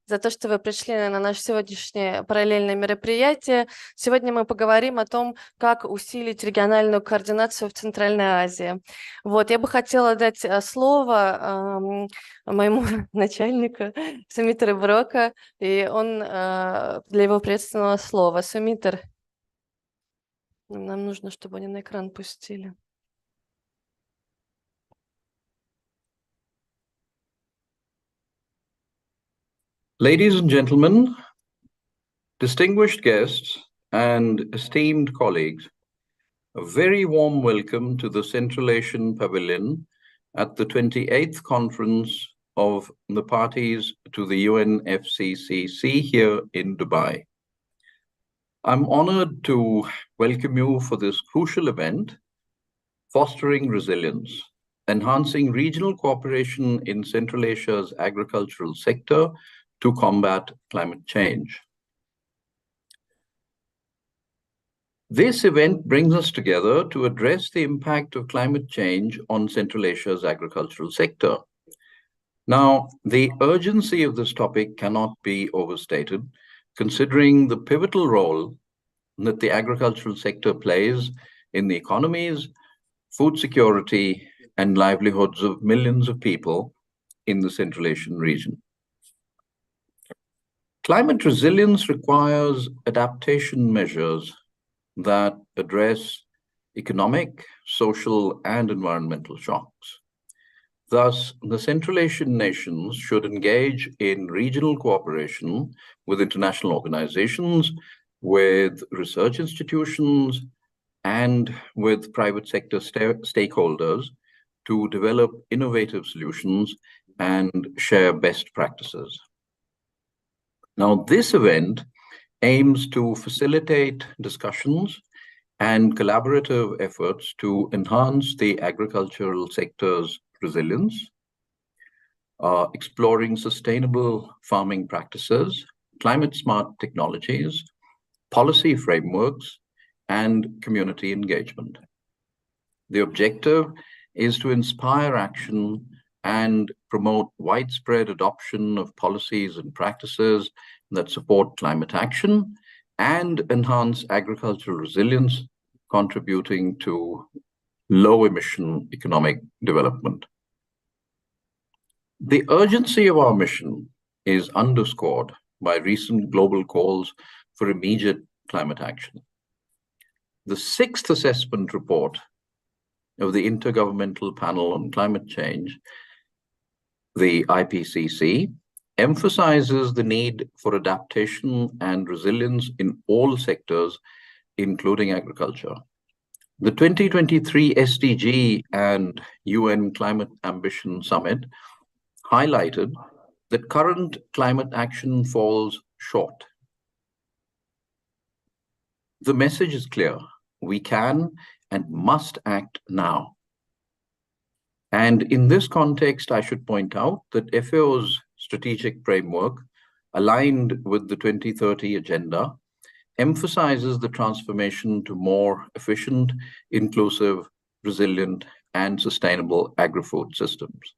за то, что вы пришли на наше сегодняшнее параллельное мероприятие. Сегодня мы поговорим о том, как усилить региональную координацию в Центральной Азии. Вот, я бы хотела дать слово моему начальнику Сумитру Брока, и он для его приветственного слова. Сумитр, нам нужно, чтобы они на экран пустили. Ladies and gentlemen, distinguished guests and esteemed colleagues, a very warm welcome to the Central Asian Pavilion at the 28th Conference of the Parties to the UNFCCC here in Dubai. I'm honored to welcome you for this crucial event, Fostering Resilience, Enhancing Regional Cooperation in Central Asia's Agricultural Sector to Combat Climate Change. This event brings us together to address the impact of climate change on Central Asia's agricultural sector. Now, the urgency of this topic cannot be overstated, considering the pivotal role that the agricultural sector plays in the economies, food security, and livelihoods of millions of people in the Central Asian region. Climate resilience requires adaptation measures that address economic, social, and environmental shocks. Thus, the Central Asian nations should engage in regional cooperation with international organizations, with research institutions, and with private sector stakeholders to develop innovative solutions and share best practices. Now, this event aims to facilitate discussions and collaborative efforts to enhance the agricultural sector's resilience, exploring sustainable farming practices, climate-smart technologies, policy frameworks, and community engagement. The objective is to inspire action and promote widespread adoption of policies and practices that support climate action and enhance agricultural resilience, contributing to low-emission economic development. The urgency of our mission is underscored by recent global calls for immediate climate action. The sixth assessment report of the Intergovernmental Panel on Climate Change, the IPCC, emphasizes the need for adaptation and resilience in all sectors, including agriculture. The 2023 SDG and UN Climate Ambition Summit highlighted that current climate action falls short. The message is clear: we can and must act now. And in this context, I should point out that FAO's strategic framework, aligned with the 2030 agenda, emphasizes the transformation to more efficient, inclusive, resilient, and sustainable agri-food systems.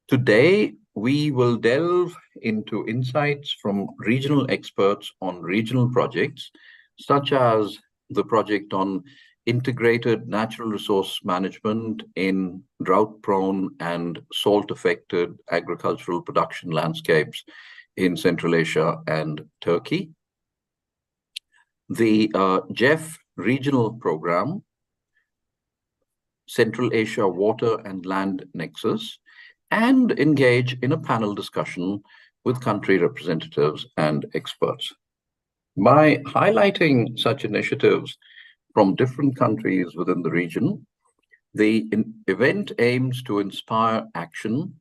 Today, we will delve into insights from regional experts on regional projects, such as the project on integrated natural resource management in drought-prone and salt-affected agricultural production landscapes in Central Asia and Turkey. The GEF regional program, Central Asia Water and Land Nexus, and engage in a panel discussion with country representatives and experts. By highlighting such initiatives from different countries within the region, the event aims to inspire action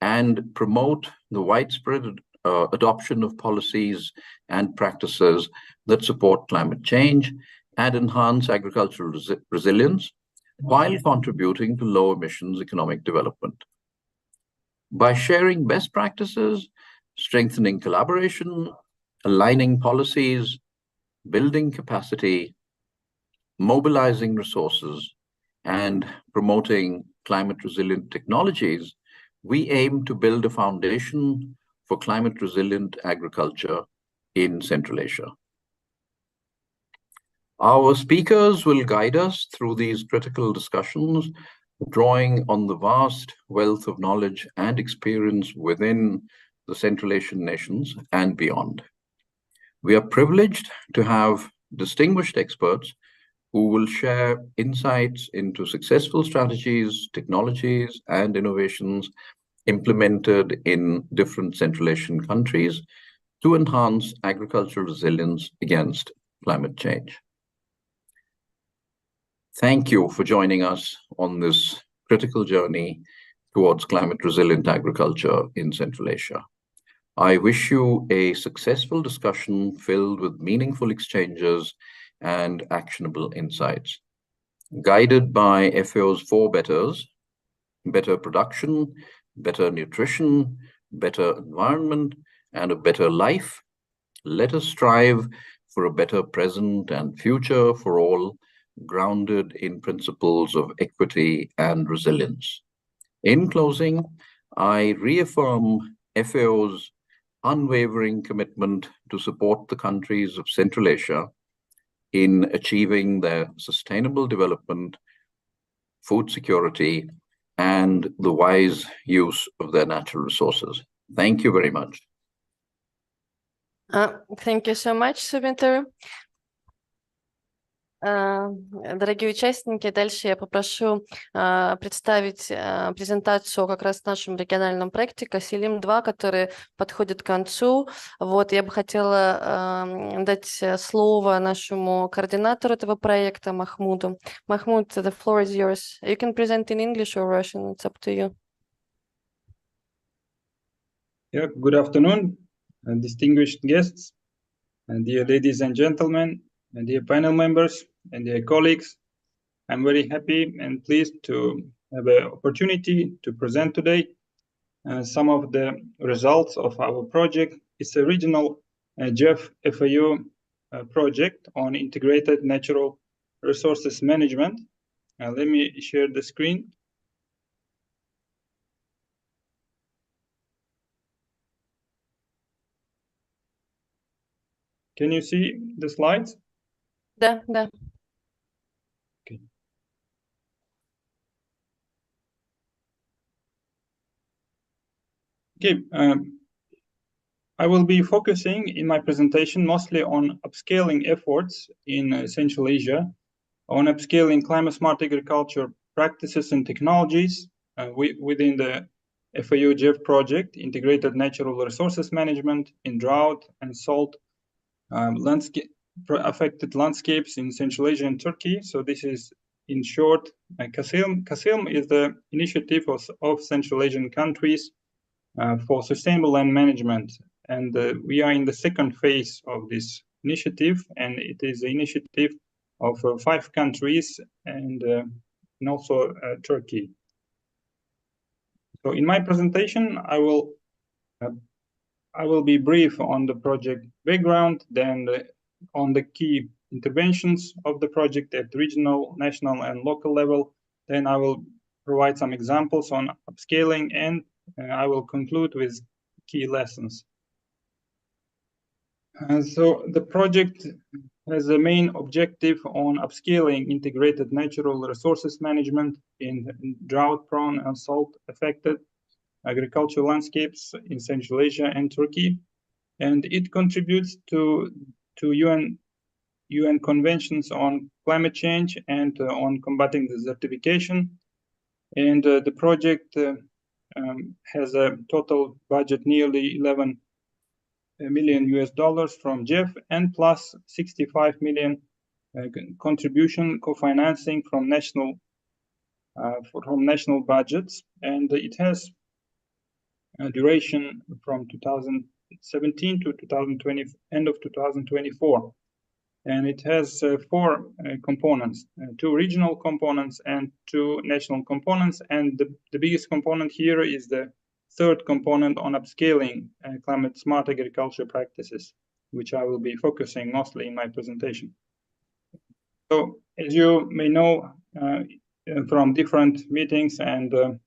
and promote the widespread adoption of policies and practices that support climate change and enhance agricultural resilience while contributing to low emissions economic development. By sharing best practices, strengthening collaboration, aligning policies, building capacity, mobilizing resources, and promoting climate resilient technologies, we aim to build a foundation for climate resilient agriculture in Central Asia. Our speakers will guide us through these critical discussions, drawing on the vast wealth of knowledge and experience within the Central Asian nations and beyond. We are privileged to have distinguished experts who will share insights into successful strategies, technologies, and innovations implemented in different Central Asian countries to enhance agricultural resilience against climate change. Thank you for joining us on this critical journey towards climate resilient agriculture in Central Asia. I wish you a successful discussion filled with meaningful exchanges and actionable insights. Guided by FAO's 4 betters: better production, better nutrition, better environment, and a better life, let us strive for a better present and future for all, grounded in principles of equity and resilience. In closing, I reaffirm FAO's unwavering commitment to support the countries of Central Asia in achieving their sustainable development, food security, and the wise use of their natural resources. Thank you very much. Thank you so much, Suminter. Дорогие участники, дальше я попрошу представить презентацию как раз в нашем региональном проекте Касилим-2, который подходит к концу. Вот, я бы хотела дать слово нашему координатору этого проекта, Махмуду. Mahmoud, the floor is yours. You can present in English or Russian, it's up to you. Yeah, good afternoon, distinguished guests, and dear ladies and gentlemen, and dear panel members, and dear colleagues. I'm very happy and pleased to have an opportunity to present today some of the results of our project. It's a regional GEF FAO project on integrated natural resources management. Let me share the screen. Can you see the slides? Да, да. Okay. Okay, I will be focusing in my presentation mostly on upscaling efforts in Central Asia, on upscaling climate-smart agriculture practices and technologies within the FAO GEF project, Integrated Natural Resources Management in drought and salt affected landscapes in Central Asia and Turkey. So this is, in short, CASILM. CASILM is the initiative of Central Asian countries for sustainable land management. And we are in the second phase of this initiative, and it is the initiative of 5 countries and also Turkey. So in my presentation, I will be brief on the project background, then on the key interventions of the project at regional, national, and local level. Then I will provide some examples on upscaling, and I will conclude with key lessons. So the project has a main objective on upscaling integrated natural resources management in drought-prone and salt-affected agricultural landscapes in Central Asia and Turkey, and it contributes to UN conventions on climate change and on combating desertification. And the project has a total budget nearly $11 million from GEF and plus 65 million contribution co-financing from national budgets, and it has a duration from 2017 to 2020, end of 2024, and it has 4 components: 2 regional components and 2 national components, and the biggest component here is the 3rd component on upscaling climate smart agriculture practices, which I will be focusing mostly in my presentation. So as you may know from different meetings and the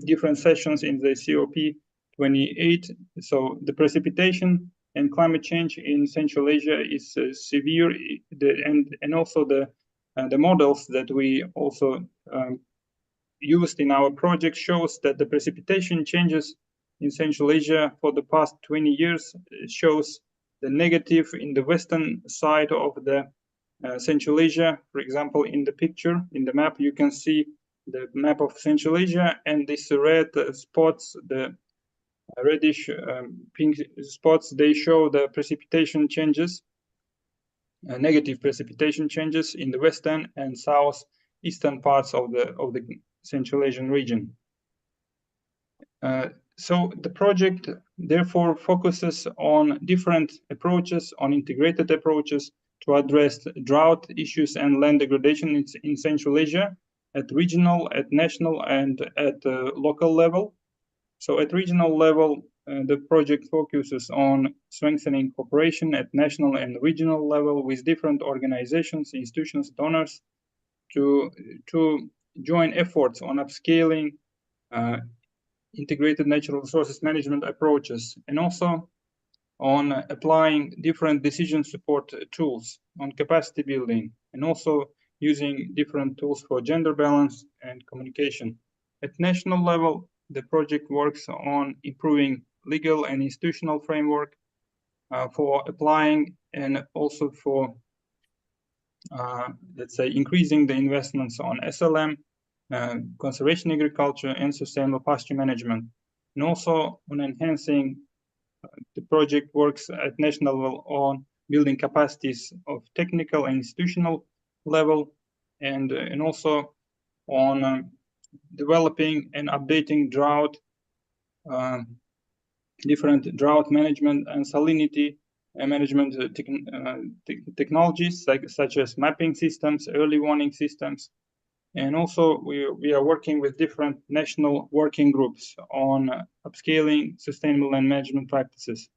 different sessions in the COP28. So the precipitation and climate change in Central Asia is severe, and also the models that we also used in our project shows that the precipitation changes in Central Asia for the past 20 years shows the negative in the western side of the Central Asia. For example, in the picture, in the map, you can see the map of Central Asia, and these red spots, the reddish pink spots, they show the precipitation changes, negative precipitation changes in the western and southeastern parts of the Central Asian region. So the project therefore focuses on different approaches, on integrated approaches to address drought issues and land degradation in Central Asia at regional, at national, and at local level. So at regional level, the project focuses on strengthening cooperation at national and regional level with different organizations, institutions, donors to join efforts on upscaling integrated natural resources management approaches, and also on applying different decision support tools, on capacity building, and also using different tools for gender balance and communication. At national level, the project works on improving legal and institutional framework for applying and also for, let's say, increasing the investments on SLM, conservation agriculture, and sustainable pasture management, and also on enhancing. The project works at national level on building capacities of technical and institutional level, and also on developing and updating different drought management and salinity management technologies such as mapping systems, early warning systems. And also we are working with different national working groups on upscaling sustainable land management practices.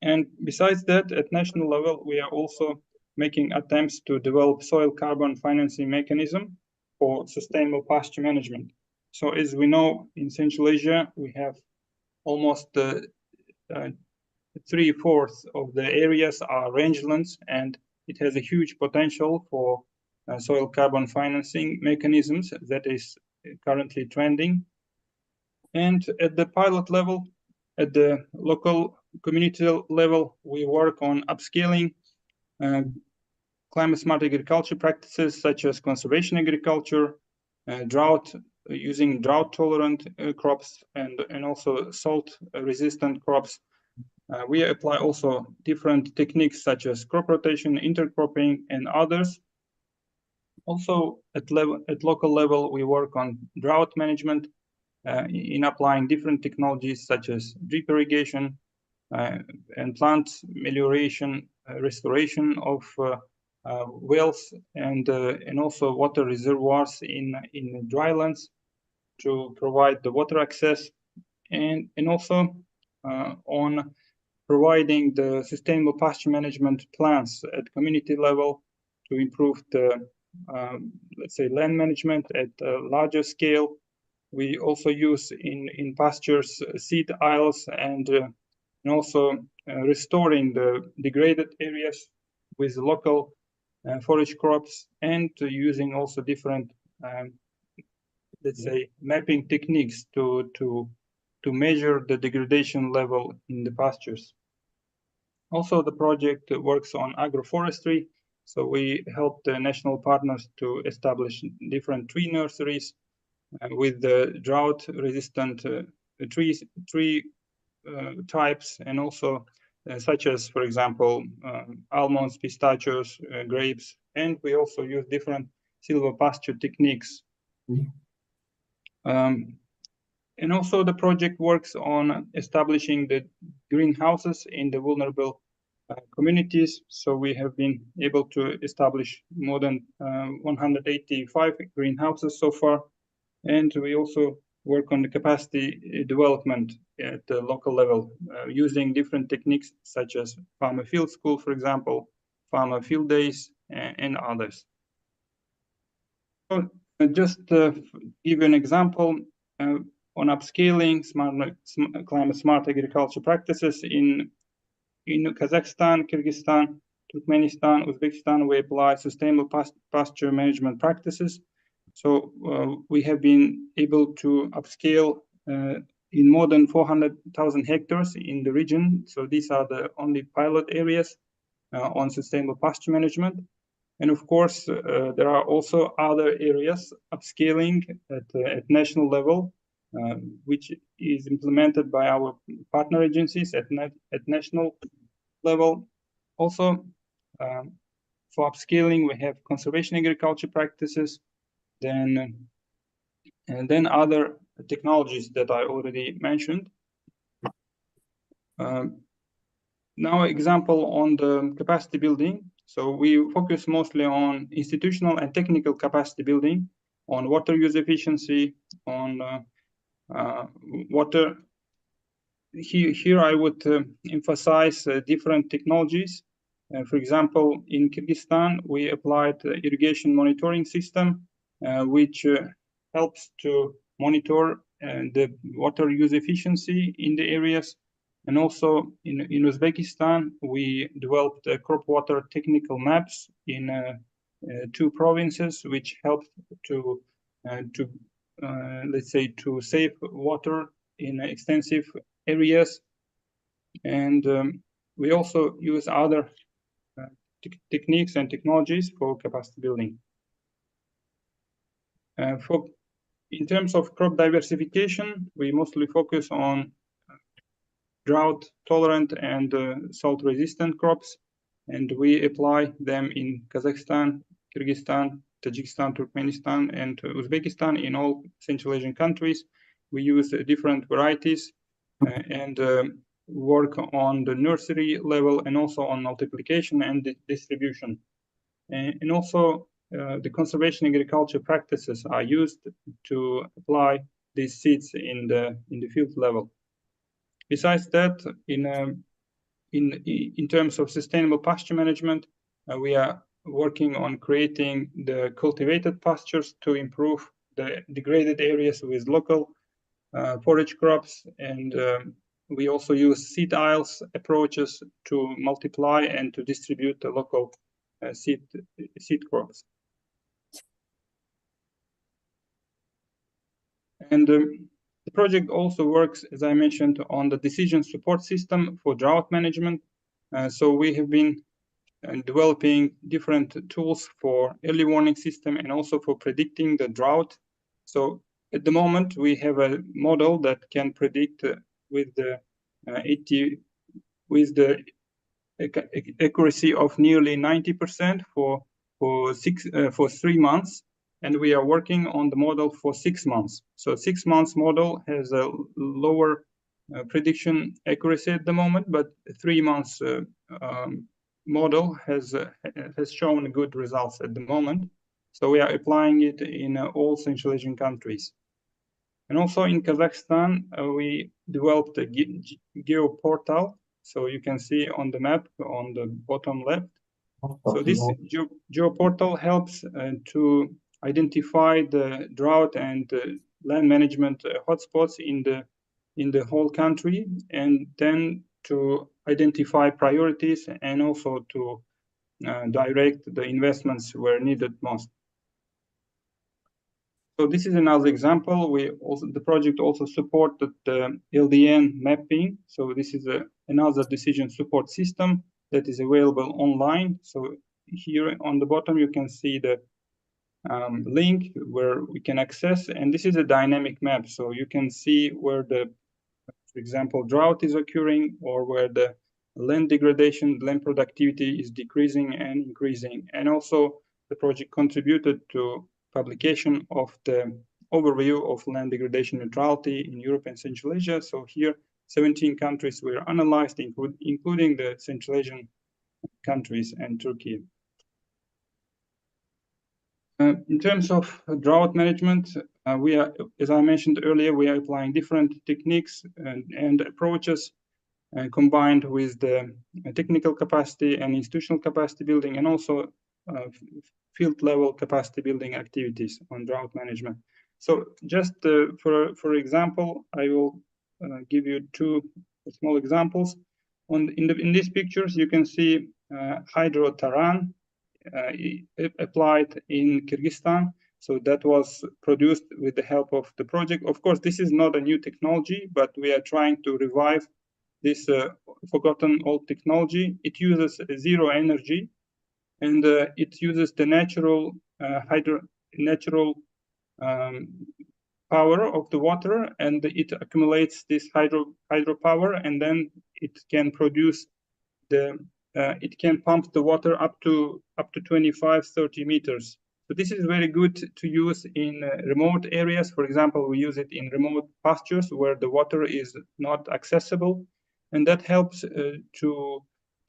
And besides that, at national level, we are also making attempts to develop soil carbon financing mechanism for sustainable pasture management. So as we know, in Central Asia, we have almost 3/4 of the areas are rangelands, and it has a huge potential for soil carbon financing mechanisms that is currently trending. And at the pilot level, at the local community level, we work on upscaling climate smart agriculture practices such as conservation agriculture, using drought tolerant crops, and also salt resistant crops. We apply also different techniques such as crop rotation, intercropping, and others. Also, at local level, we work on drought management in applying different technologies such as drip irrigation and plant melioration, restoration of wells, and also water reservoirs in drylands to provide the water access, and also on providing the sustainable pasture management plans at community level to improve the let's say land management at a larger scale. We also use in pastures seed aisles, and also restoring the degraded areas with local forage crops, and using also different let's say mapping techniques to measure the degradation level in the pastures. Also, the project works on agroforestry. So we help the national partners to establish different tree nurseries with the drought-resistant tree types, and also such as, for example, almonds, pistachios, grapes, and we also use different silvopasture techniques. And also the project works on establishing the greenhouses in the vulnerable communities. So we have been able to establish more than 185 greenhouses so far. And we also work on the capacity development at the local level, using different techniques such as farmer field school, for example, farmer field days, and others. So just to give you an example, on upscaling climate smart agriculture practices in Kazakhstan, Kyrgyzstan, Turkmenistan, Uzbekistan. We apply sustainable pasture management practices. So we have been able to upscale in more than 400,000 hectares in the region. So these are the only pilot areas on sustainable pasture management. And of course, there are also other areas upscaling at national level, which is implemented by our partner agencies at national level. Also, for upscaling, we have conservation agriculture practices, and then other technologies that I already mentioned. Now, example on the capacity building. So we focus mostly on institutional and technical capacity building, on water use efficiency, on water. Here I would emphasize different technologies. For example, in Kyrgyzstan, we applied irrigation monitoring system, which helps to monitor the water use efficiency in the areas. And also in Uzbekistan, we developed crop water technical maps in 2 provinces, which helped to let's say, to save water in extensive areas. And we also use other techniques and technologies for capacity building. In terms of crop diversification, we mostly focus on drought tolerant and salt resistant crops, and we apply them in Kazakhstan, Kyrgyzstan, Tajikistan, Turkmenistan, and Uzbekistan. In all Central Asian countries, we use different varieties and work on the nursery level and also on multiplication and distribution. And also the conservation agriculture practices are used to apply these seeds in the field level. Besides that, in terms of sustainable pasture management, we are working on creating the cultivated pastures to improve the degraded areas with local forage crops, and we also use seed aisles approaches to multiply and to distribute the local seed crops. And the project also works, as I mentioned, on the decision support system for drought management. So we have been developing different tools for early warning system and also for predicting the drought. So at the moment, we have a model that can predict with the accuracy of nearly 90% for 3 months, and we are working on the model for 6 months. So 6 months model has a lower prediction accuracy at the moment, but 3 months model has shown good results at the moment. So we are applying it in all Central Asian countries. And also in Kazakhstan, we developed a geoportal. So you can see on the map on the bottom left. So this geoportal helps to identify the drought and land management hotspots in the whole country, and then to identify priorities and also to direct the investments where needed most. So this is another example. The project also supported the LDN mapping. So this is another decision support system that is available online. So here on the bottom, you can see the link where we can access, and this is a dynamic map. So you can see where for example, drought is occurring, or where the land degradation, land productivity is decreasing and increasing. And also the project contributed to publication of the overview of land degradation neutrality in Europe and Central Asia. So here 17 countries were analyzed, including the Central Asian countries and Turkey. In terms of drought management, we are, as I mentioned earlier, we are applying different techniques and approaches combined with the technical capacity and institutional capacity building, and also field level capacity building activities on drought management. So just for example, I will give you two small examples. In these pictures, you can see hydro taran applied in Kyrgyzstan. So that was produced with the help of the project. Of course, this is not a new technology, but we are trying to revive this forgotten old technology. It uses zero energy, and it uses the natural power of the water, and it accumulates this hydropower, and then it can produce it can pump the water up to 25-30 meters. So this is very good to use in remote areas. For example, we use it in remote pastures where the water is not accessible, and that helps to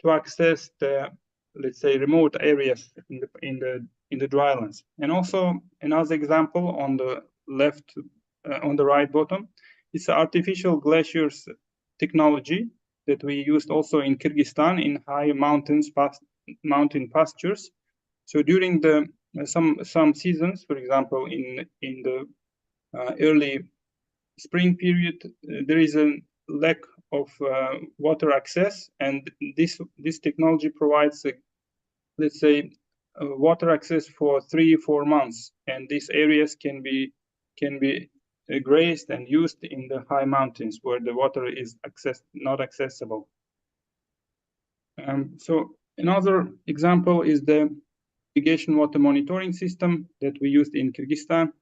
access the, let's say, remote areas in the drylands. And also another example on the left, on the right bottom, is artificial glaciers technology that we used also in Kyrgyzstan in high mountain pastures. So during the some seasons, for example, in the early spring period, there is a lack of water access, and this technology provides, let's say, water access for 3-4 months, and these areas can be grazed and used in the high mountains where the water is not accessible. So another example is the irrigation water monitoring system that we used in Kyrgyzstan.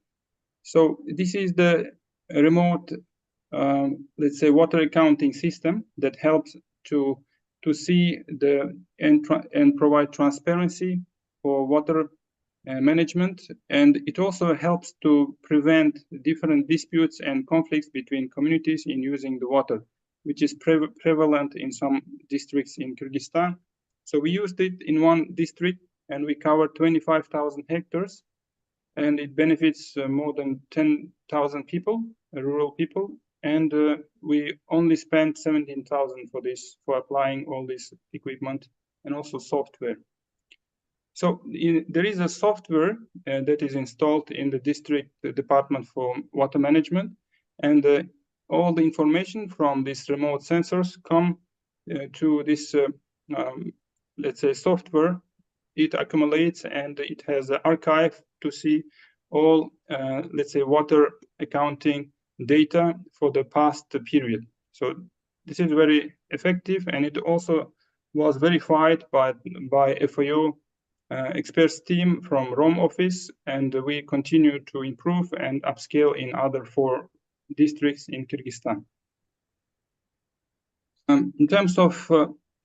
So this is the remote, let's say, water accounting system that helps to see and provide transparency for water management, and it also helps to prevent different disputes and conflicts between communities in using the water, which is prevalent in some districts in Kyrgyzstan. So we used it in one district, and we covered 25,000 hectares, and it benefits more than 10,000 people, rural people, and we only spent 17,000 for applying all this equipment and also software. So there is a software that is installed in the district department for water management, and all the information from these remote sensors come to this, let's say, software. It accumulates, and it has an archive to see all, let's say, water accounting data for the past period. So this is very effective, and it also was verified by FAO experts team from Rome office, and we continue to improve and upscale in other 4 districts in Kyrgyzstan. In terms of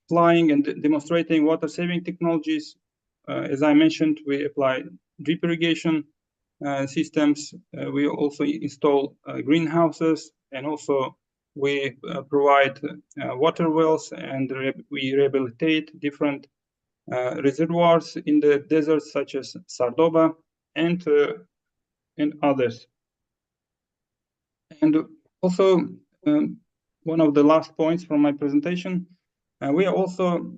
applying and demonstrating water saving technologies, as I mentioned, we apply drip irrigation systems. We also install greenhouses, and also we provide water wells, and we rehabilitate different reservoirs in the deserts such as Sardoba and others. And also one of the last points from my presentation, we are also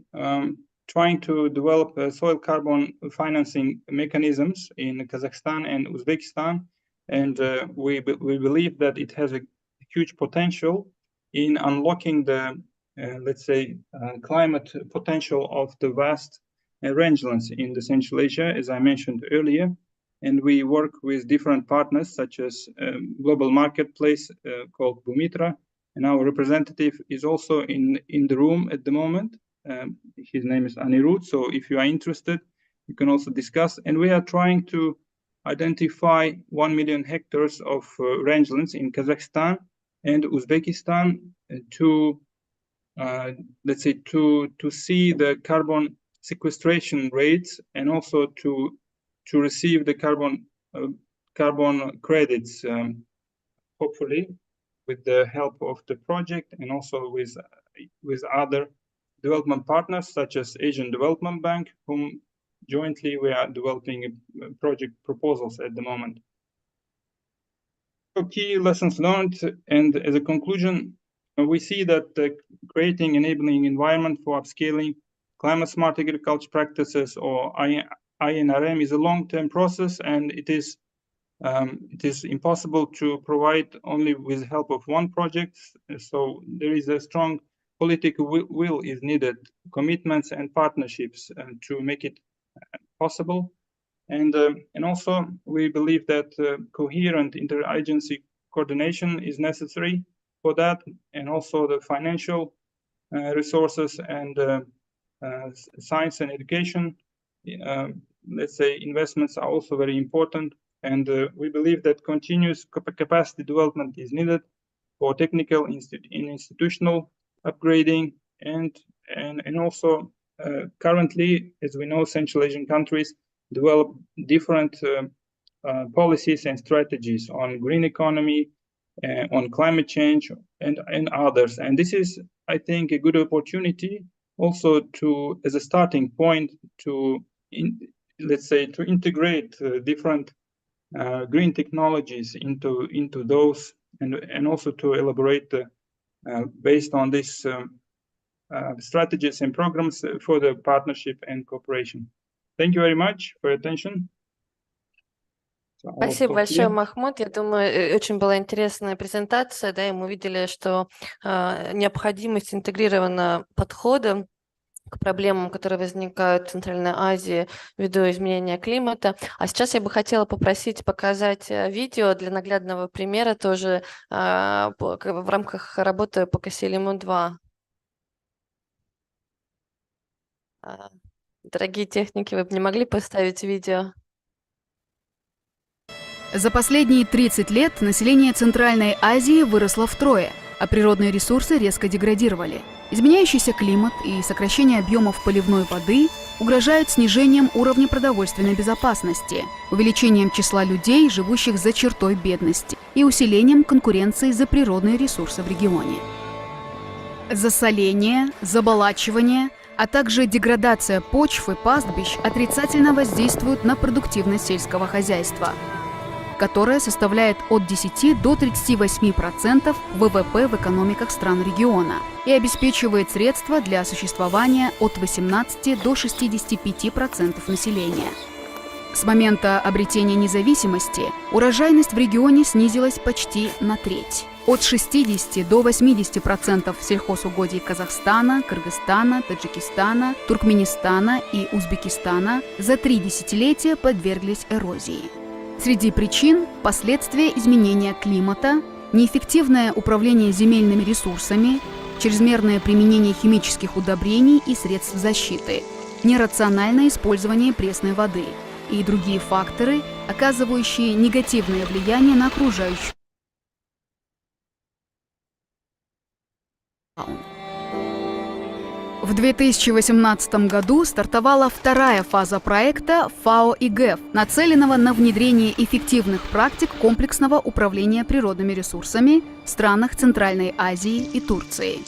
trying to develop soil carbon financing mechanisms in Kazakhstan and Uzbekistan, and we believe that it has a huge potential in unlocking the let's say, climate potential of the vast rangelands in the Central Asia, as I mentioned earlier. And we work with different partners, such as global marketplace called Bumitra. And our representative is also in the room at the moment. His name is Anirudh. So if you are interested, you can also discuss. And we are trying to identify 1 million hectares of rangelands in Kazakhstan and Uzbekistan to let's say, to see the carbon sequestration rates, and also to receive the carbon credits, hopefully with the help of the project, and also with other development partners such as Asian Development Bank, whom jointly we are developing project proposals at the moment. So key lessons learned, and as a conclusion, we see that creating enabling environment for upscaling climate smart agriculture practices, or INRM, is a long-term process, and it is it is impossible to provide only with help of one project. So there is a strong political will is needed, commitments and partnerships to make it possible. And also we believe that coherent interagency coordination is necessary for that, and also the financial resources and science and education, let's say, investments are also very important. And we believe that continuous capacity development is needed for technical institutional upgrading, and also currently, as we know, Central Asian countries develop different policies and strategies on green economy, on climate change, and others. And this is, I think, a good opportunity also to, as a starting point, to let's say, to integrate different green technologies into those, and also to elaborate based on these strategies and programs for the partnership and cooperation. Thank you very much for your attention. Спасибо большое, Махмуд. Я думаю, очень была интересная презентация, да, и мы увидели, что необходимость интегрированного подхода к проблемам, которые возникают в Центральной Азии ввиду изменения климата. А сейчас я бы хотела попросить показать видео для наглядного примера тоже в рамках работы по Касилиму-2. Дорогие техники, вы бы не могли поставить видео? За последние 30 лет население Центральной Азии выросло втрое, а природные ресурсы резко деградировали. Изменяющийся климат и сокращение объемов поливной воды угрожают снижением уровня продовольственной безопасности, увеличением числа людей, живущих за чертой бедности, и усилением конкуренции за природные ресурсы в регионе. Засоление, заболачивание, а также деградация почв и пастбищ отрицательно воздействуют на продуктивность сельского хозяйства, которая составляет от 10 до 38% ВВП в экономиках стран региона и обеспечивает средства для существования от 18 до 65% населения. С момента обретения независимости урожайность в регионе снизилась почти на треть. От 60 до 80% сельхозугодий Казахстана, Кыргызстана, Таджикистана, Туркменистана и Узбекистана за 3 десятилетия подверглись эрозии. Среди причин – последствия изменения климата, неэффективное управление земельными ресурсами, чрезмерное применение химических удобрений и средств защиты, нерациональное использование пресной воды и другие факторы, оказывающие негативное влияние на окружающую фауну. В 2018 году стартовала вторая фаза проекта ФАО и ГЭФ, нацеленного на внедрение эффективных практик комплексного управления природными ресурсами в странах Центральной Азии и Турции.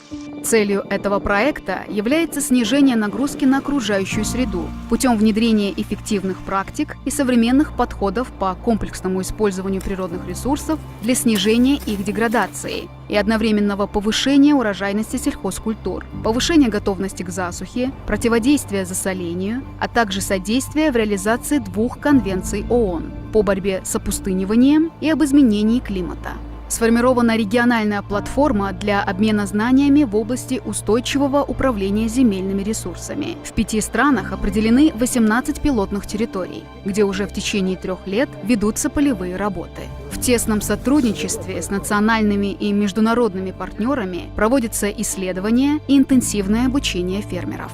Целью этого проекта является снижение нагрузки на окружающую среду путем внедрения эффективных практик и современных подходов по комплексному использованию природных ресурсов для снижения их деградации и одновременного повышения урожайности сельхозкультур, повышения готовности к засухе, противодействия засолению, а также содействия в реализации 2 конвенций ООН по борьбе с опустыниванием и об изменении климата. Сформирована региональная платформа для обмена знаниями в области устойчивого управления земельными ресурсами. В 5 странах определены 18 пилотных территорий, где уже в течение 3 лет ведутся полевые работы. В тесном сотрудничестве с национальными и международными партнерами проводятся исследования и интенсивное обучение фермеров.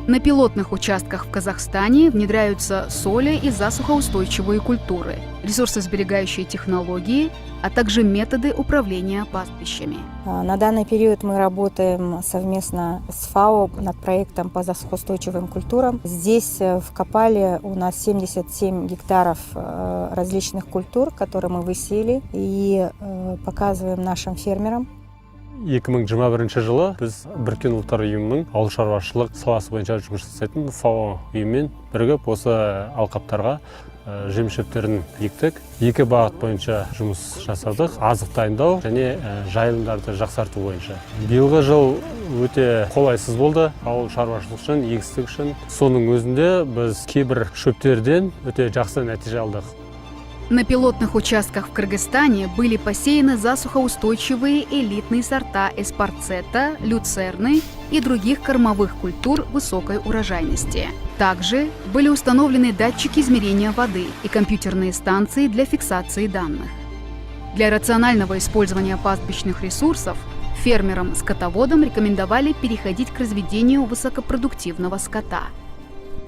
На пилотных участках в Казахстане внедряются соли- и засухоустойчивые культуры, ресурсосберегающие технологии, а также методы управления пастбищами. На данный период мы работаем совместно с ФАО над проектом по засухоустойчивым культурам. Здесь в Копале у нас 77 гектаров различных культур, которые мы высеяли и показываем нашим фермерам. 2021 жылы біз Біріккен ұлттар ұйымының ауыл шаруашылық саласы бойынша жұмыс жасайтын ФАО ұйыммен бірігіп осы алқаптарға жеміс шөптерін ектік. 2 бағыт бойынша жұмыс жасадық: азық дайындау және жайылымдарды жақсарту бойынша. Биылғы жыл өте қолайсыз болды ауыл шаруашылық үшін, егістік үшін. Соның өзінде біз кейбір шөптерден өте жақсы нәтиже алдық. На пилотных участках в Кыргызстане были посеяны засухоустойчивые элитные сорта эспарцета, люцерны и других кормовых культур высокой урожайности. Также были установлены датчики измерения воды и компьютерные станции для фиксации данных. Для рационального использования пастбищных ресурсов фермерам-скотоводам рекомендовали переходить к разведению высокопродуктивного скота.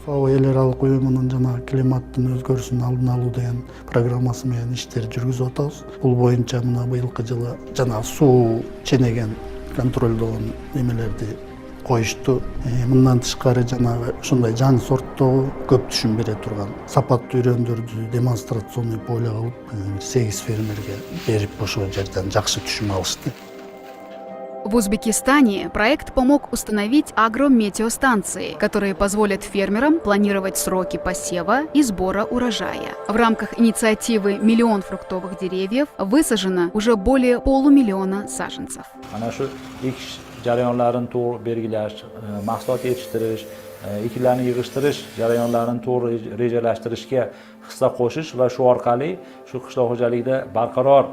ФАО эл аралык уюмунун жана климаттын өзгөрүшүнүн алдын алуу деген программасы менен иштер жүргүзүп атабыз. Бул боюнча мына быйылкы жылы жана суу ченеген контролдогон немелерди коюшту. Мындан тышкары жанагы ушундай жаңы сорттогу көп түшүм бере турган сапаттуу үрөндөрдү демонстрационный поле кылып 8 фермерге берип ошол жерден жакшы түшүм алышты. В Узбекистане проект помог установить агрометеостанции, которые позволят фермерам планировать сроки посева и сбора урожая. В рамках инициативы «Миллион фруктовых деревьев» высажено уже более 500 000 саженцев. jarayonlarini to'g'ri belgilash, mahsulot yetishtirish, ekinlarni yig'ishtirish jarayonlarini to'g'ri rejalashtirishga hissa qo'shish va shu orqali shu qishloq xo'jaligida barqaror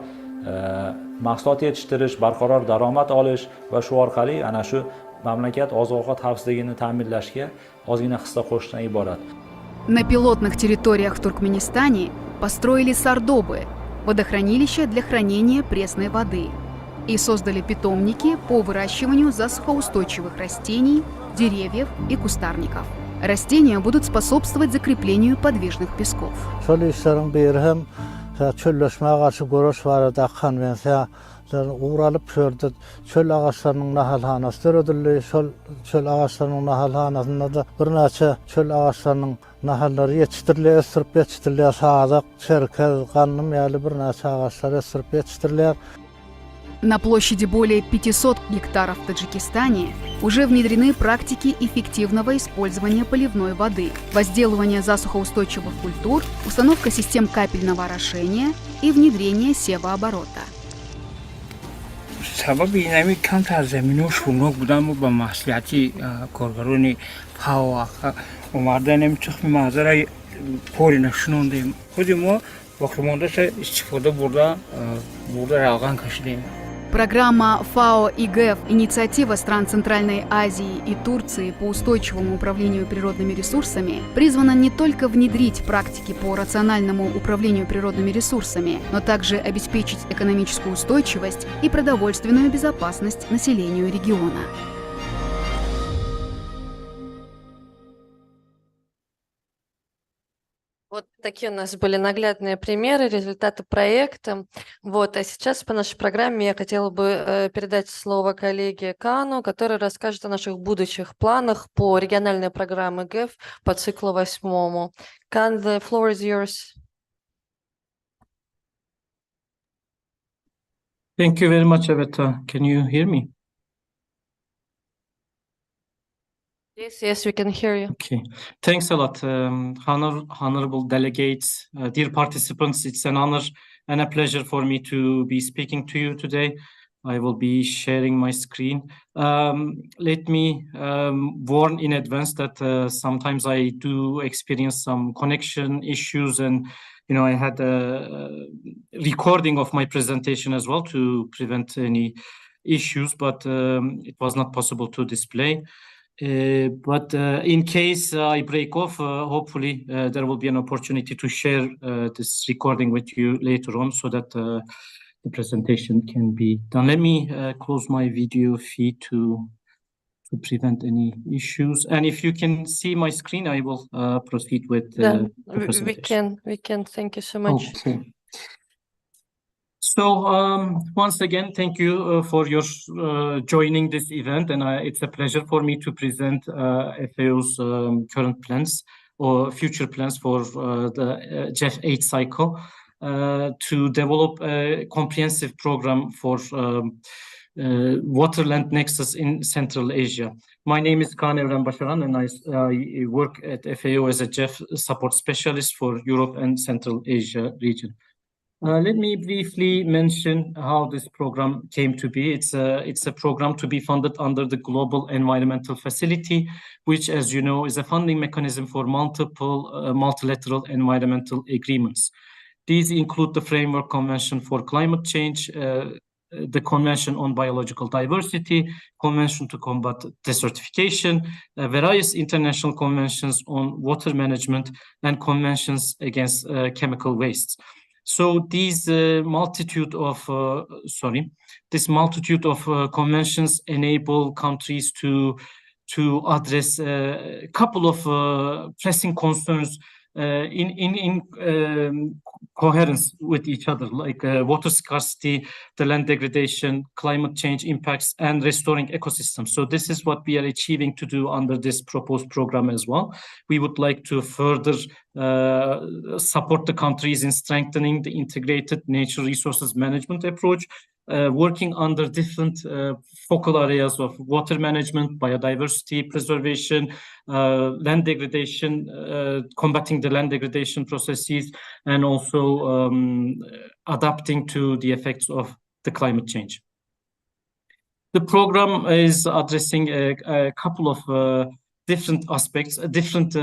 mahsulot yetishtirish, barqaror daromad olish va shu orqali ana shu mamlakat oziq-ovqat xavfsizligini ta'minlashga ozgina hissa qo'shishdan iborat. На пилотных территориях в Туркменистане построили сардобы – водохранилища для хранения пресной воды и создали питомники по выращиванию засухоустойчивых растений, деревьев и кустарников. Растения будут способствовать закреплению подвижных песков. Çölleşmeye karşı görüş var da konvensiya uğralıp şöyle çöl ağaçlarının nahalhanası ödüllü çöl ağaçlarının nahalhanasında da bir neçe çöl ağaçlarının nahalları yetiştiriliyor, ısırıp yetiştiriliyor, sağdak, çerkez, kanım yerli bir neçe ağaçları ısırıp yetiştiriliyor. На площади более 500 гектаров в Таджикистане уже внедрены практики эффективного использования поливной воды, возделывания засухоустойчивых культур, установка систем капельного орошения и внедрение севооборота. سبب اینمی کم تر زمین و شونک بودن و با مسئولیتی کارگرانی فاو اومدن نمی تخمی محضر پوری نشوندیم. خودی ما وقت موندش استفاده برده روغن کشیدیم. Программа ФАО-ИГЭФ «Инициатива стран Центральной Азии и Турции по устойчивому управлению природными ресурсами» призвана не только внедрить практики по рациональному управлению природными ресурсами, но также обеспечить экономическую устойчивость и продовольственную безопасность населению региона. Вот такие у нас были наглядные примеры, результаты проекта. Вот, а сейчас по нашей программе я хотела бы передать слово коллеге Кану, который расскажет о наших будущих планах по региональной программе ГЭФ по циклу 8. Кан, the floor is yours. Thank you very much, Eveta. Can you hear me? Yes, we can hear you. Okay, thanks a lot, honorable delegates, dear participants. It's an honor and a pleasure for me to be speaking to you today. I will be sharing my screen. Let me warn in advance that sometimes I do experience some connection issues, and I had a recording of my presentation as well to prevent any issues, but it was not possible to display. But in case I break off, hopefully there will be an opportunity to share this recording with you later on so that the presentation can be done. Let me close my video feed to prevent any issues. And if you can see my screen, I will proceed with the presentation. We can. Thank you so much. Okay. So once again, thank you for your joining this event, and it's a pleasure for me to present FAO's current plans or future plans for the GEF 8 cycle to develop a comprehensive program for waterland nexus in Central Asia. My name is Kaan Evren Basharan, and I work at FAO as a GEF support specialist for Europe and Central Asia region. Let me briefly mention how this program came to be. It's a program to be funded under the Global Environmental Facility, which, as you know, is a funding mechanism for multiple multilateral environmental agreements. These include the Framework Convention for Climate Change, the Convention on Biological Diversity, Convention to Combat Desertification, various international conventions on water management, and conventions against chemical wastes. So these multitude of conventions enable countries to address a couple of pressing concerns in coherence with each other, like water scarcity, the land degradation, climate change impacts, and restoring ecosystems. So this is what we are achieving to do under this proposed program as well. We would like to further support the countries in strengthening the integrated natural resources management approach, working under different focal areas of water management, biodiversity preservation, land degradation, combating the land degradation processes, and also adapting to the effects of the climate change. The program is addressing a couple of different aspects, different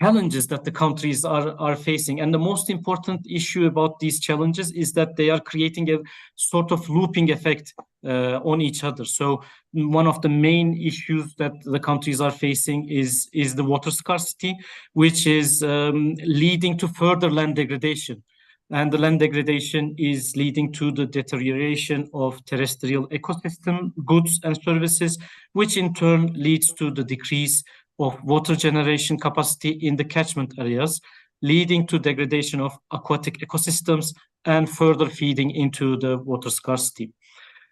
challenges that the countries are facing. And the most important issue about these challenges is that they are creating a sort of looping effect on each other. So one of the main issues that the countries are facing is the water scarcity, which is leading to further land degradation. And the land degradation is leading to the deterioration of terrestrial ecosystem goods and services, which in turn leads to the decrease of water generation capacity in the catchment areas, leading to degradation of aquatic ecosystems and further feeding into the water scarcity.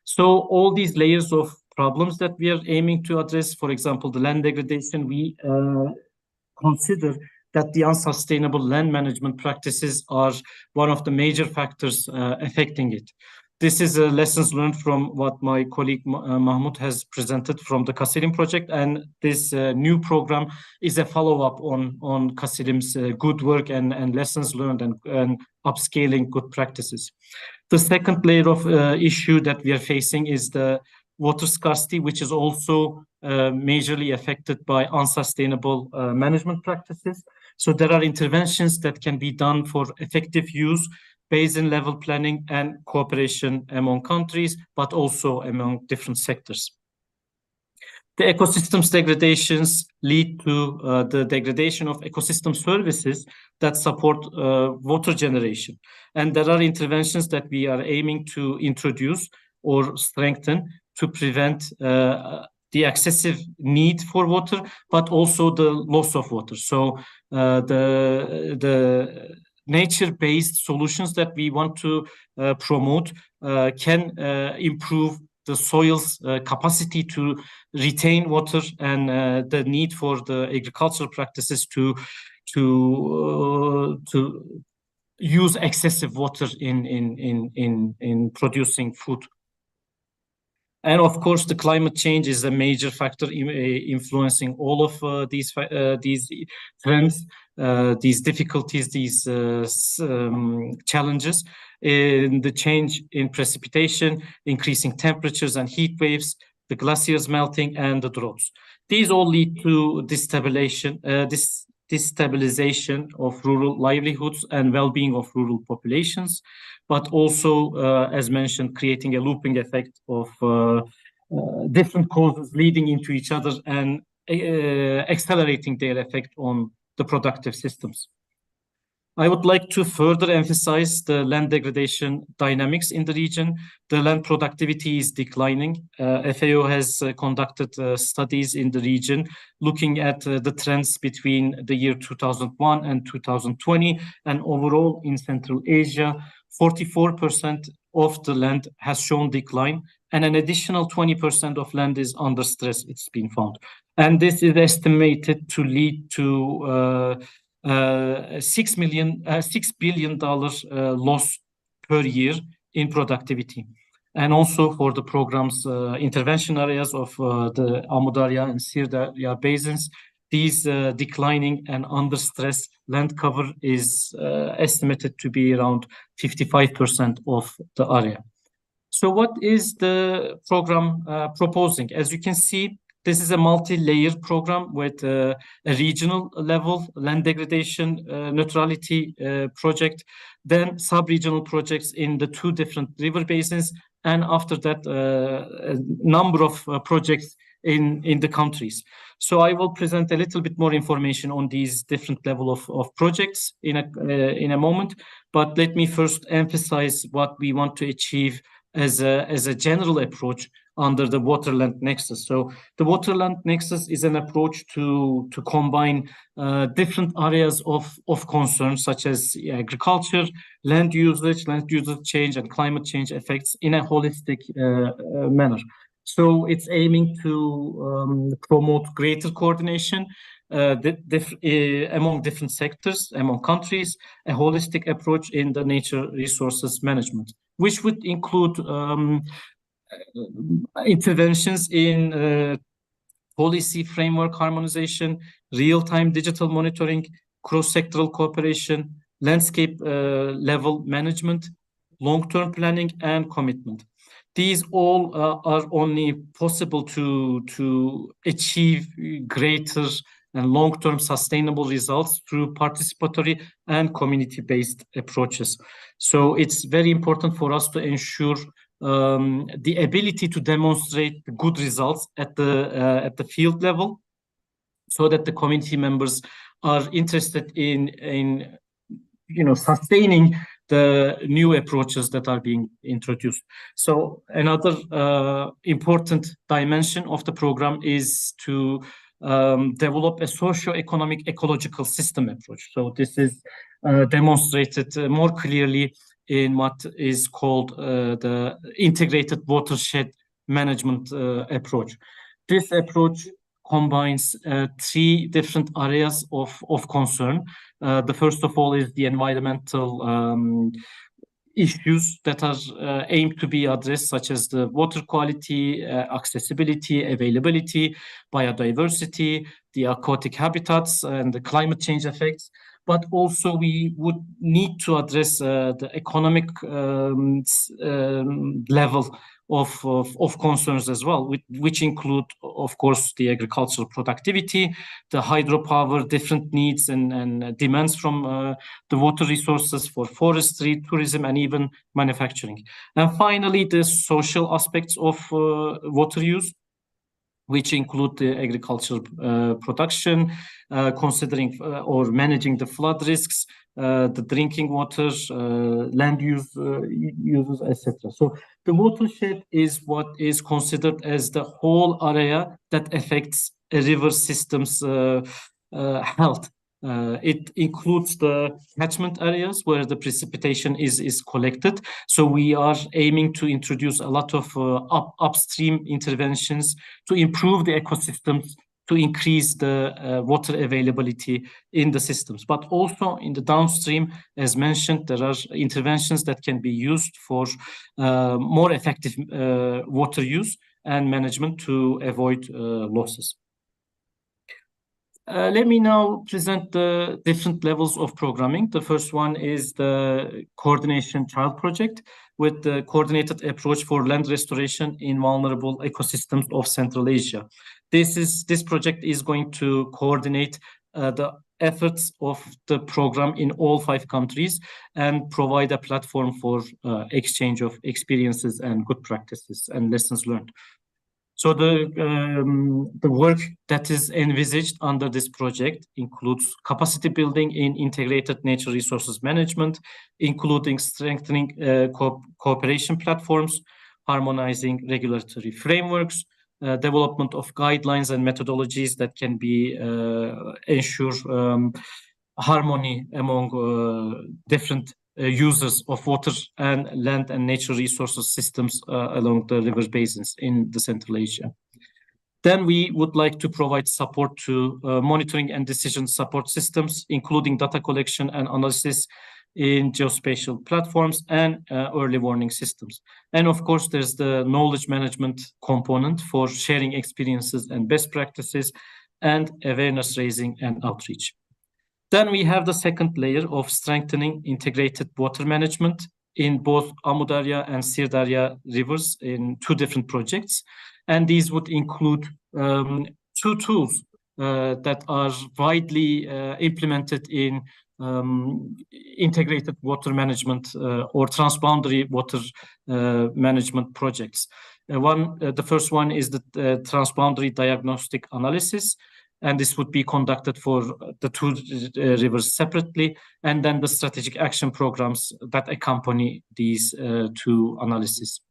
So all these layers of problems that we are aiming to address, for example, the land degradation, we consider that the unsustainable land management practices are one of the major factors affecting it. This is lessons learned from what my colleague Mahmoud has presented from the CASILIM project, and this new program is a follow-up on CASILIM's good work and lessons learned and upscaling good practices. The second layer of issue that we are facing is the water scarcity, which is also majorly affected by unsustainable management practices. So there are interventions that can be done for effective use, basin level planning, and cooperation among countries, but also among different sectors. The ecosystems degradations lead to the degradation of ecosystem services that support water generation. And there are interventions that we are aiming to introduce or strengthen to prevent the excessive need for water, but also the loss of water. So the nature-based solutions that we want to promote can improve the soil's capacity to retain water and the need for the agricultural practices to use excessive water in producing food. And of course, the climate change is a major factor influencing all of these trends, these difficulties, these challenges in the change in precipitation, increasing temperatures and heat waves, the glaciers melting, and the droughts. These all lead to destabilization of rural livelihoods and well-being of rural populations, but also, as mentioned, creating a looping effect of different causes leading into each other and accelerating their effect on the productive systems. I would like to further emphasize the land degradation dynamics in the region. The land productivity is declining. FAO has conducted studies in the region looking at the trends between the year 2001 and 2020, and overall in Central Asia, 44% of the land has shown decline, and an additional 20% of land is under stress, it's been found. And this is estimated to lead to $6 billion loss per year in productivity. And also for the program's intervention areas of the Amudarya and Sirdarya basins, these declining and under stress land cover is estimated to be around 55% of the area. So what is the program proposing? As you can see, This is a multi-layered program with a regional level land degradation neutrality project, then sub-regional projects in the 2 different river basins, and after that a number of projects in the countries. So I will present a little bit more information on these different level of projects in a moment, but let me first emphasize what we want to achieve as a general approach under the water-land nexus. So the water-land nexus is an approach to combine different areas of concern, such as agriculture, land usage change, and climate change effects in a holistic manner. So it's aiming to promote greater coordination among different sectors, among countries, a holistic approach in the nature resources management, which would include interventions in policy framework harmonization, real-time digital monitoring, cross-sectoral cooperation, landscape level management, long-term planning, and commitment. These all are only possible to achieve greater and long-term sustainable results through participatory and community-based approaches. So it's very important for us to ensure the ability to demonstrate good results at the field level, so that the community members are interested in sustaining the new approaches that are being introduced. So another important dimension of the program is to develop a socio-economic ecological system approach. So this is demonstrated more clearly in what is called the integrated watershed management approach. This approach combines 3 different areas of concern. The first of all is the environmental issues that are aimed to be addressed, such as the water quality, accessibility, availability, biodiversity, the aquatic habitats, and the climate change effects. But also we would need to address the economic level of concerns as well, which include, of course, the agricultural productivity, the hydropower, different needs and demands from the water resources for forestry, tourism, and even manufacturing. And finally, the social aspects of water use, which include the agricultural production, considering or managing the flood risks, the drinking water, land uses, etc. So the watershed is what is considered as the whole area that affects a river system's health. It includes the catchment areas where the precipitation is collected. So we are aiming to introduce a lot of upstream interventions to improve the ecosystems, to increase the water availability in the systems. But also in the downstream, as mentioned, there are interventions that can be used for more effective water use and management to avoid losses. Let me now present the different levels of programming. The first one is the Coordination Child Project, with the coordinated approach for land restoration in vulnerable ecosystems of Central Asia. This project is going to coordinate the efforts of the program in all 5 countries and provide a platform for exchange of experiences and good practices and lessons learned. So the work that is envisaged under this project includes capacity building in integrated nature resources management, including strengthening cooperation platforms, harmonizing regulatory frameworks, development of guidelines and methodologies that can be ensure harmony among different users of water and land and nature resources systems along the river basins in the Central Asia. Then we would like to provide support to monitoring and decision support systems, including data collection and analysis in geospatial platforms and early warning systems. And of course, there's the knowledge management component for sharing experiences and best practices and awareness raising and outreach. Then we have the second layer of strengthening integrated water management in both Amudarya and Sirdarya rivers in 2 different projects. And these would include two tools that are widely implemented in integrated water management or transboundary water management projects. The first one is the transboundary diagnostic analysis, and this would be conducted for the two rivers separately, and then the strategic action programs that accompany these two analyses.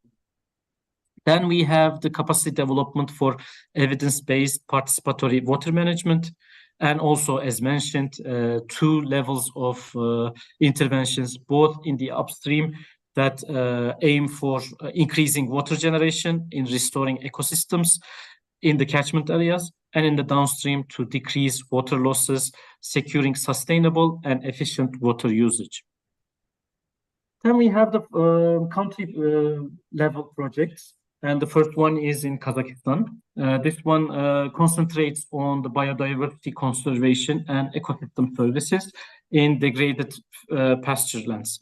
Then we have the capacity development for evidence-based participatory water management, and also, as mentioned, two levels of interventions, both in the upstream that aim for increasing water generation in restoring ecosystems in the catchment areas, and in the downstream to decrease water losses, securing sustainable and efficient water usage. Then we have the country level projects, and the first one is in Kazakhstan. This one concentrates on the biodiversity conservation and ecosystem services in degraded pasture lands.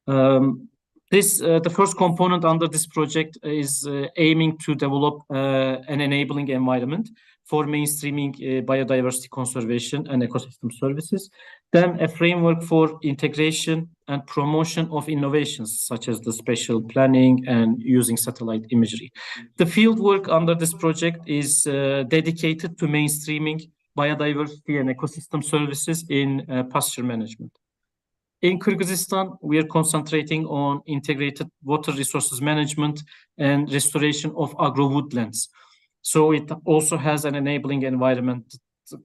The first component under this project is aiming to develop an enabling environment for mainstreaming biodiversity conservation and ecosystem services. Then a framework for integration and promotion of innovations, such as the spatial planning and using satellite imagery. The field work under this project is dedicated to mainstreaming biodiversity and ecosystem services in pasture management. In Kyrgyzstan, we are concentrating on integrated water resources management and restoration of agro-woodlands. So it also has an enabling environment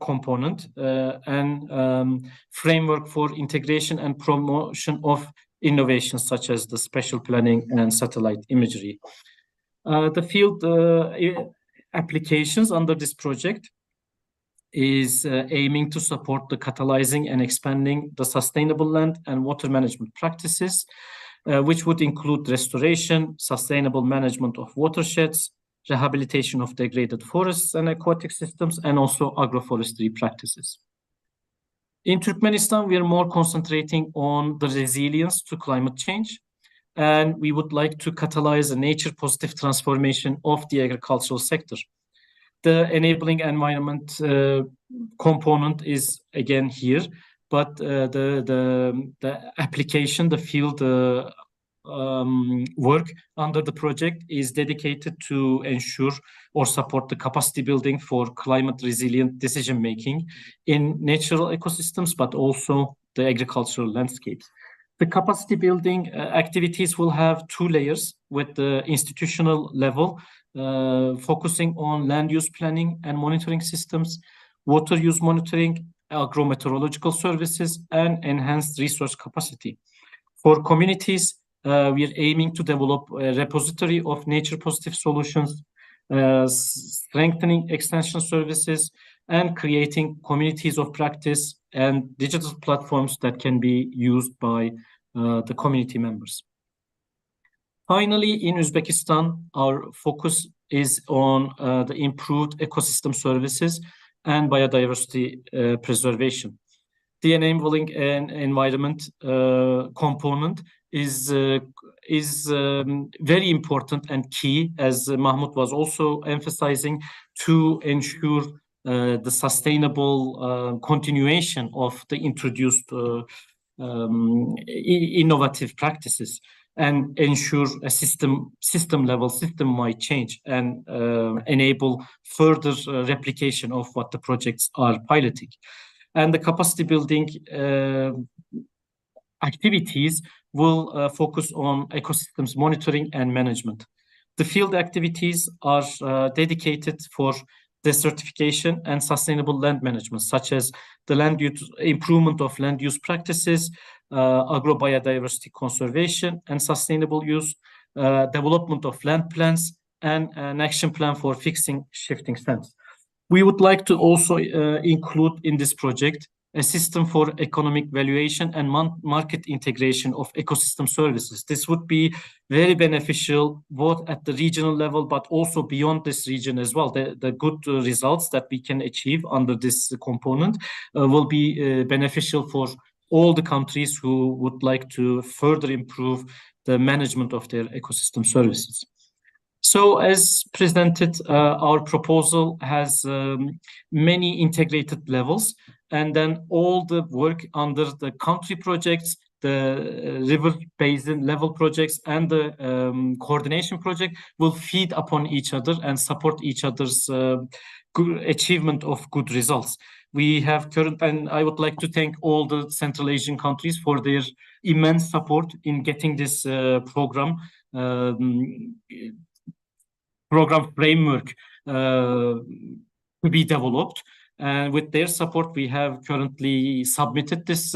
component and framework for integration and promotion of innovations such as the spatial planning and satellite imagery. The field applications under this project is aiming to support the catalyzing and expanding the sustainable land and water management practices, which would include restoration, sustainable management of watersheds, rehabilitation of degraded forests and aquatic systems, and also agroforestry practices. In Turkmenistan, we are more concentrating on the resilience to climate change, and we would like to catalyze a nature-positive transformation of the agricultural sector. The enabling environment component is again here, but the application, the field work under the project is dedicated to ensure or support the capacity building for climate resilient decision making in natural ecosystems, but also the agricultural landscapes. The capacity building activities will have two layers, with the institutional level focusing on land use planning and monitoring systems, water use monitoring, agrometeorological services, and enhanced resource capacity. For communities, we are aiming to develop a repository of nature-positive solutions, strengthening extension services, and creating communities of practice and digital platforms that can be used by the community members. Finally, in Uzbekistan, our focus is on the improved ecosystem services and biodiversity preservation. The enabling environment component is very important and key, as Mahmut was also emphasizing, to ensure the sustainable continuation of the introduced innovative practices, and ensure a system-wide change, and enable further replication of what the projects are piloting. And the capacity building activities will focus on ecosystems monitoring and management. The field activities are dedicated for desertification and sustainable land management, such as the land use, improvement of land use practices, agrobiodiversity conservation and sustainable use, development of land plans, and an action plan for fixing shifting sands. We would like to also include in this project a system for economic valuation and market integration of ecosystem services. This would be very beneficial both at the regional level, but also beyond this region as well. The good results that we can achieve under this component will be beneficial for all the countries who would like to further improve the management of their ecosystem services. So as presented, our proposal has many integrated levels, and then all the work under the country projects, the river basin level projects, and the coordination project will feed upon each other and support each other's good achievement of good results. We have current, and I would like to thank all the Central Asian countries for their immense support in getting this program framework to be developed. And with their support, we have currently submitted this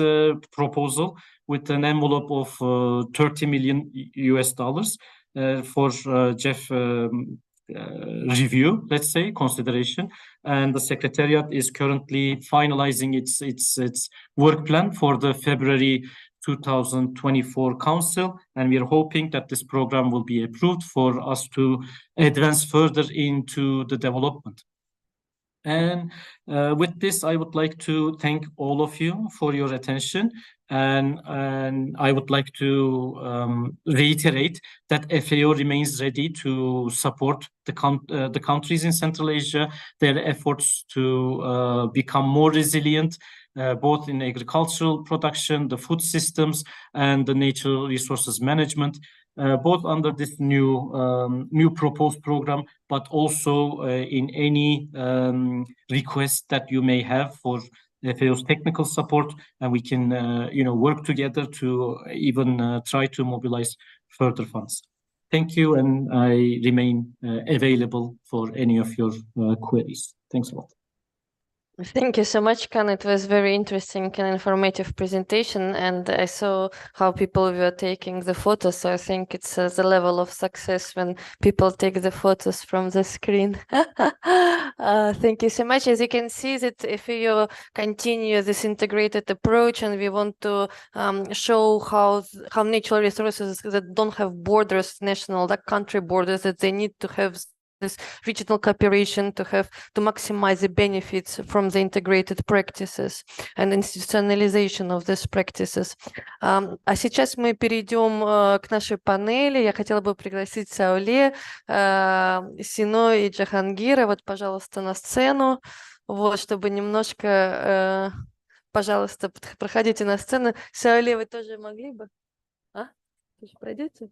proposal with an envelope of 30 million US dollars for Jeff review, let's say, consideration. And the Secretariat is currently finalizing its work plan for the February 2024 Council, and we are hoping that this program will be approved for us to advance further into the development. And with this, I would like to thank all of you for your attention. And I would like to reiterate that FAO remains ready to support the countries in Central Asia, their efforts to become more resilient, both in agricultural production, the food systems, and the natural resources management, both under this new proposed program, but also in any request that you may have for FAO's technical support, and we can work together to even try to mobilize further funds. Thank you, and I remain available for any of your queries. Thanks a lot. Thank you so much, Kaan. It was very interesting and informative presentation, and I saw how people were taking the photos. So I think it's the level of success when people take the photos from the screen. Thank you so much. As you can see, that if you continue this integrated approach, and we want to show how natural resources that don't have borders, national, like country borders, that they need to have this regional cooperation to maximize the benefits from the integrated practices and institutionalization of these practices. А сейчас мы перейдем к нашей панели. Я хотела бы пригласить Сауле, Сино и Джахангира, вот, пожалуйста, на сцену, вот, чтобы немножко, пожалуйста, проходите на сцену. Сауле, вы тоже могли бы? Тоже пройдете?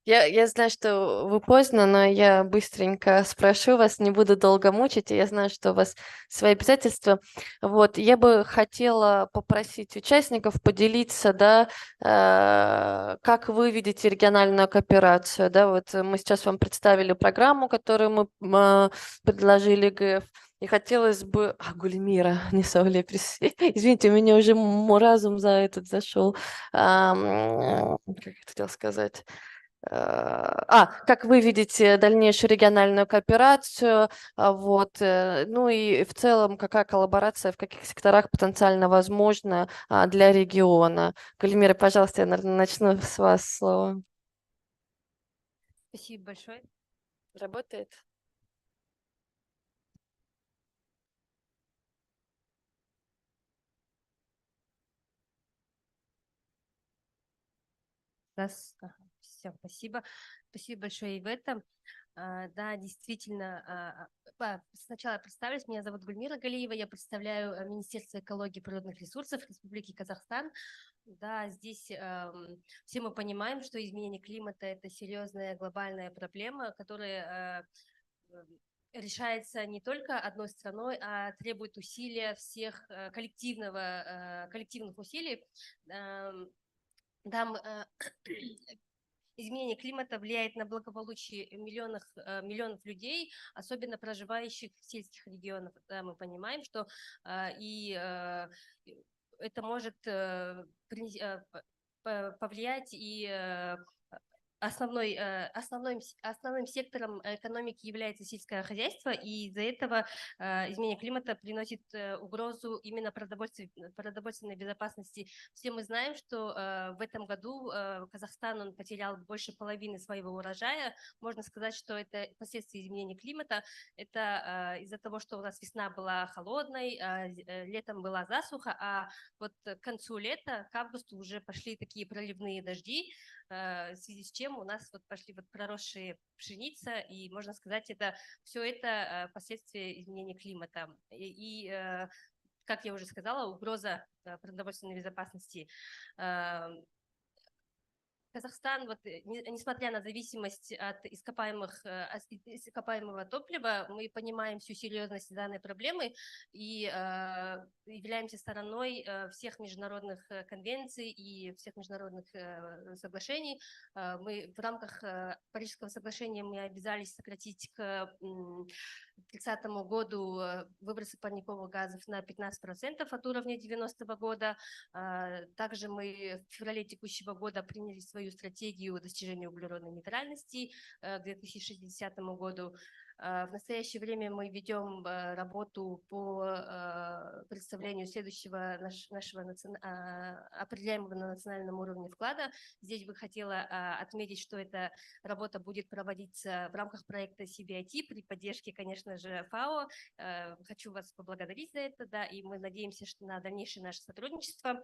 Я знаю, что вы поздно, но я быстренько спрошу вас, не буду долго мучить. Я знаю, что у вас свои обязательства. Вот, я бы хотела попросить участников поделиться, да, как вы видите региональную кооперацию. Да, вот мы сейчас вам представили программу, которую мы предложили ГЭФ. И хотелось бы... Гульмира, не Сауле, извините, у меня уже разум за этот зашел. Как я хотела сказать... как вы видите дальнейшую региональную кооперацию, вот, ну и в целом какая коллаборация, в каких секторах потенциально возможна для региона? Гульмира, пожалуйста, я, наверное, начну с вас слово. Спасибо большое. Работает? Все, спасибо. Спасибо большое и в этом. Да, действительно, сначала я представлюсь. Меня зовут Гульмира Галиева, я представляю Министерство экологии и природных ресурсов Республики Казахстан. Да, здесь все мы понимаем, что изменение климата – это серьезная глобальная проблема, которая решается не только одной страной, а требует усилия всех коллективных усилий. Изменение климата влияет на благополучие миллионов людей, особенно проживающих в сельских регионах. Да, мы понимаем, что это может повлиять и основным сектором экономики является сельское хозяйство, и из-за этого изменение климата приносит угрозу именно продовольственной безопасности. Все мы знаем, что в этом году Казахстан он потерял больше половины своего урожая. Можно сказать, что это последствия изменения климата. Это из-за того, что у нас весна была холодной, летом была засуха, а вот к концу лета, к августу уже пошли такие проливные дожди, в связи с чем у нас вот пошли вот проросшие пшеница, и можно сказать, все это последствия изменения климата. Как я уже сказала, угроза продовольственной безопасности. Казахстан, вот, несмотря на зависимость от ископаемого топлива, мы понимаем всю серьезность данной проблемы и являемся стороной всех международных конвенций и всех международных соглашений. Мы в рамках Парижского соглашения мы обязались сократить к 2030 году выбросы парниковых газов на 15% от уровня 90-го года. Также мы в феврале текущего года приняли свою стратегию достижения углеродной нейтральности к 2060 году. В настоящее время мы ведем работу по представлению следующего нашего определяемого на национальном уровне вклада. Здесь бы хотела отметить, что эта работа будет проводиться в рамках проекта CBIT при поддержке, конечно же, ФАО. Хочу вас поблагодарить за это, да, и мы надеемся на дальнейшее наше сотрудничество.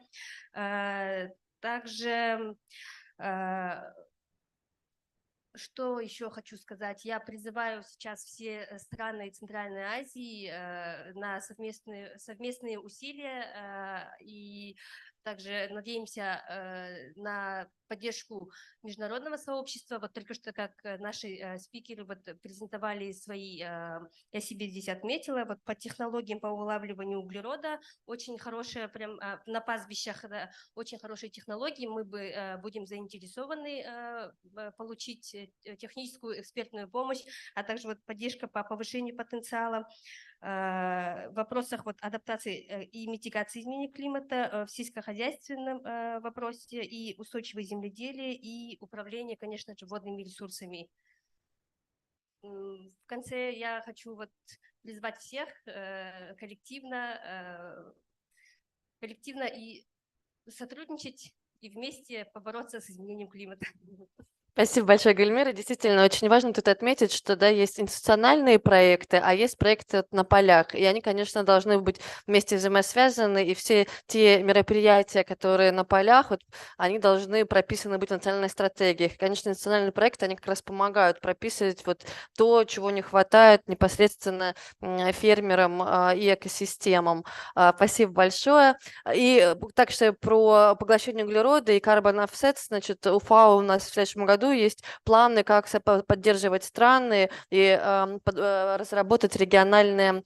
Также что еще хочу сказать? Я призываю сейчас все страны Центральной Азии на совместные усилия и также надеемся на поддержку международного сообщества. Вот только что, как наши спикеры вот презентовали свои, я себе здесь отметила, вот по технологиям по улавливанию углерода, очень хорошая, прям на пастбищах, да, очень хорошие технологии. Мы будем заинтересованы получить техническую экспертную помощь, а также вот поддержка по повышению потенциала в вопросах вот адаптации и митигации изменений климата, в сельскохозяйственном вопросе и устойчивое земледелие и управление, конечно же, водными ресурсами. В конце я хочу вот призвать всех коллективно и сотрудничать и вместе побороться с изменением климата. Спасибо большое, Гульмира. Действительно, очень важно тут отметить, что да, есть институциональные проекты, а есть проекты вот на полях. И они, конечно, должны быть вместе взаимосвязаны, и все те мероприятия, которые на полях, вот, они должны прописаны быть в национальной стратегии. Конечно, институциональные проекты, они как раз помогают прописывать вот то, чего не хватает непосредственно фермерам и экосистемам. Спасибо большое. И также про поглощение углерода и carbon offsets, значит, у ФАО у нас в следующем году есть планы, как поддерживать страны и разработать региональное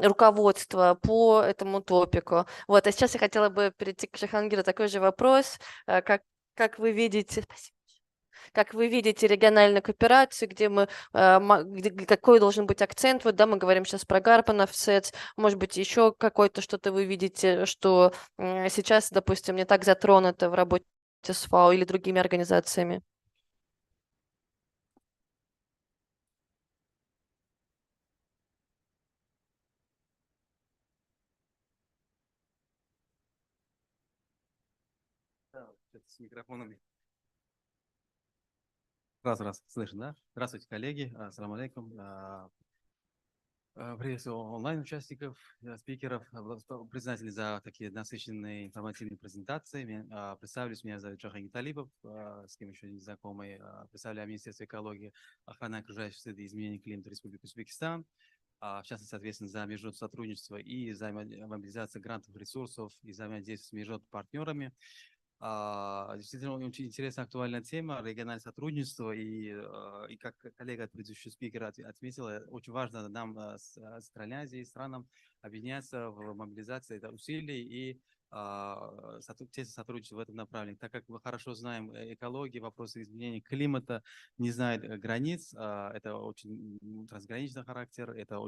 руководство по этому топику. Вот, а сейчас я хотела бы перейти к Жахангиру. Такой же вопрос. Как вы видите... Спасибо. Как вы видите региональную кооперацию, какой должен быть акцент? Вот, да, мы говорим сейчас про carbon offsets, может быть, еще какое-то что-то вы видите, что сейчас, допустим, не так затронуто в работе с ФАО или другими организациями? С микрофоном. Раз, слышно, да? Здравствуйте, коллеги. Ассаламу алейкум. Приветствую онлайн-участников, спикеров. Признателен за такие насыщенные информативные презентации. Представлюсь, меня зовут Жахангир Талипов, с кем еще не знакомый. Представляю Министерство экологии, охраны окружающей среды и изменения климата Республики Узбекистан. В частности, соответственно, за международное сотрудничество и за мобилизацию грантовых ресурсов и взаимодействие с международными партнерами. Действительно, очень интересная, актуальная тема, региональное сотрудничество, и как коллега, предыдущий спикер отметила, очень важно нам с Центральной Азией, странам объединяться в мобилизации усилий и тесно сотрудничать в этом направлении. Так как мы хорошо знаем, экология, вопросы изменения климата не знают границ, это очень трансграничный характер, это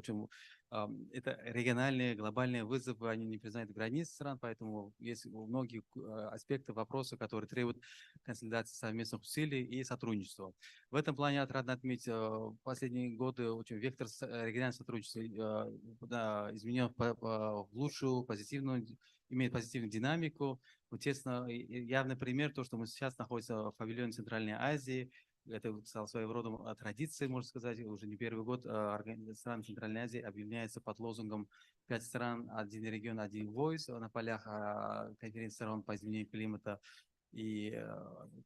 это региональные, глобальные вызовы, они не признают границ стран, поэтому есть многие аспекты вопроса, которые требуют консолидации совместных усилий и сотрудничества. В этом плане отрадно отметить, в последние годы очень вектор регионального сотрудничества изменен в лучшую, позитивную, имеет позитивную динамику. Естественно, явный пример, то, что мы сейчас находимся в павильоне Центральной Азии, это стало своего рода традицией, можно сказать, уже не первый год страны Центральной Азии объединяются под лозунгом «5 стран, один регион, один voice» на полях конференции сторон по изменению климата. И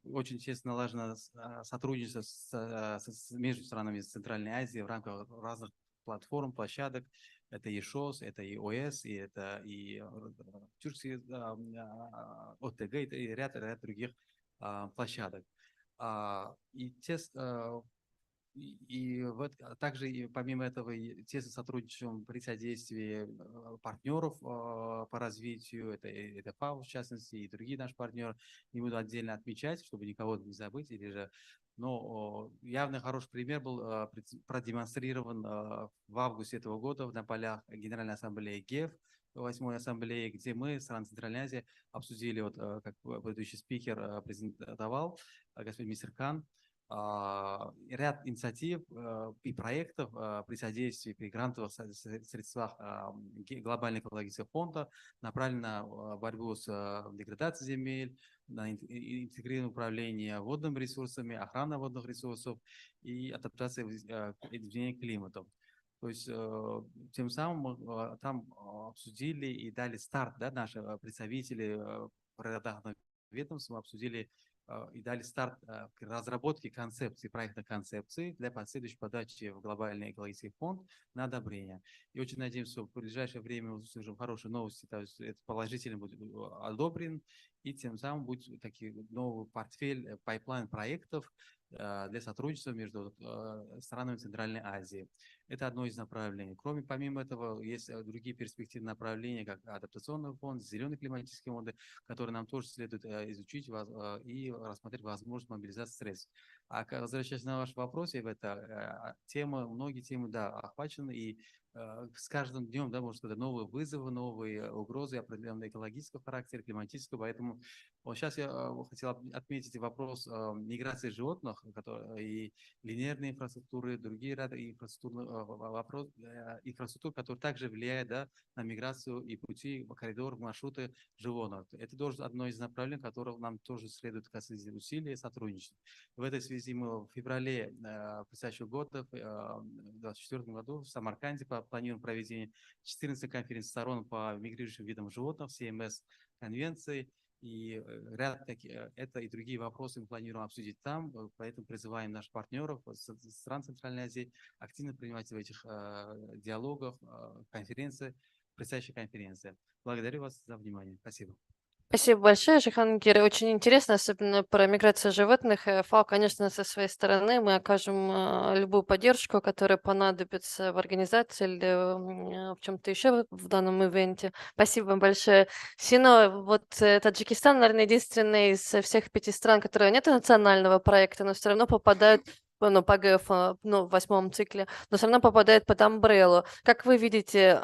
очень тесно налажено сотрудничество между странами Центральной Азии в рамках разных платформ, площадок. Это и ШОС, это и ОС, и это и тюркские ОТГ, и ряд других площадок. Также и помимо этого тесно сотрудничаем при содействии партнеров по развитию, это ФАО в частности, и другие наши партнеры. Не буду отдельно отмечать, чтобы никого не забыть, но явный хороший пример был продемонстрирован в августе этого года на полях Генеральной Ассамблеи ГЕФ, 8-й ассамблеи, где мы, страны Центральной Азии, обсудили, как предыдущий спикер презентовал, господин Мистеркан, ряд инициатив и проектов при содействии, при грантовых средствах глобального экологического фонда направлены на борьбу с деградацией земель, на интегрированное управление водными ресурсами, охрана водных ресурсов и адаптация к изменению климата. То есть тем самым мы там обсудили и дали старт, да, наши представители в разных ведомств обсудили и дали старт к разработке концепции, проектной концепции для последующей подачи в глобальный экологический фонд на одобрение. И очень надеемся, что в ближайшее время мы услышим хорошие новости, то есть это положительно будет одобрен, и тем самым будет такой новый портфель, пайплайн проектов для сотрудничества между странами Центральной Азии. Это одно из направлений. Помимо этого, есть другие перспективные направления, как адаптационный фонд, зеленый климатический фонд, которые нам тоже следует изучить и рассмотреть возможность мобилизации средств. Возвращаясь на ваш вопрос, многие темы, да, охвачены, и с каждым днем, да, можно сказать, новые вызовы, новые угрозы определенного экологического характера, климатического. Поэтому сейчас я хотел отметить вопрос миграции животных и линейной инфраструктуры, другие ряды инфраструктур, которые также влияют, да, на миграцию и пути, коридор, маршруты животных. Это тоже одно из направлений, которых нам тоже следует касаться усилий и сотрудничества. В этой связи мы в феврале предстоящего года, в 2024 году, в Самарканде планируем проведение 14 конференций сторон по мигрирующим видам животных, СМС конвенции. И ряд это и другие вопросы мы планируем обсудить там, поэтому призываем наших партнеров стран Центральной Азии активно принимать в этих диалогах, предстоящей конференции. Благодарю вас за внимание. Спасибо. Спасибо большое, Жихан Гири. Очень интересно, особенно про миграцию животных. ФАО, конечно, со своей стороны мы окажем любую поддержку, которая понадобится в организации или в чем-то еще в данном ивенте. Спасибо вам большое. Сино, Таджикистан, наверное, единственный из всех 5 стран, которые нет национального проекта, но все равно попадают по ГФ, в 8-м цикле, но все равно попадает под амбреллу. Как вы видите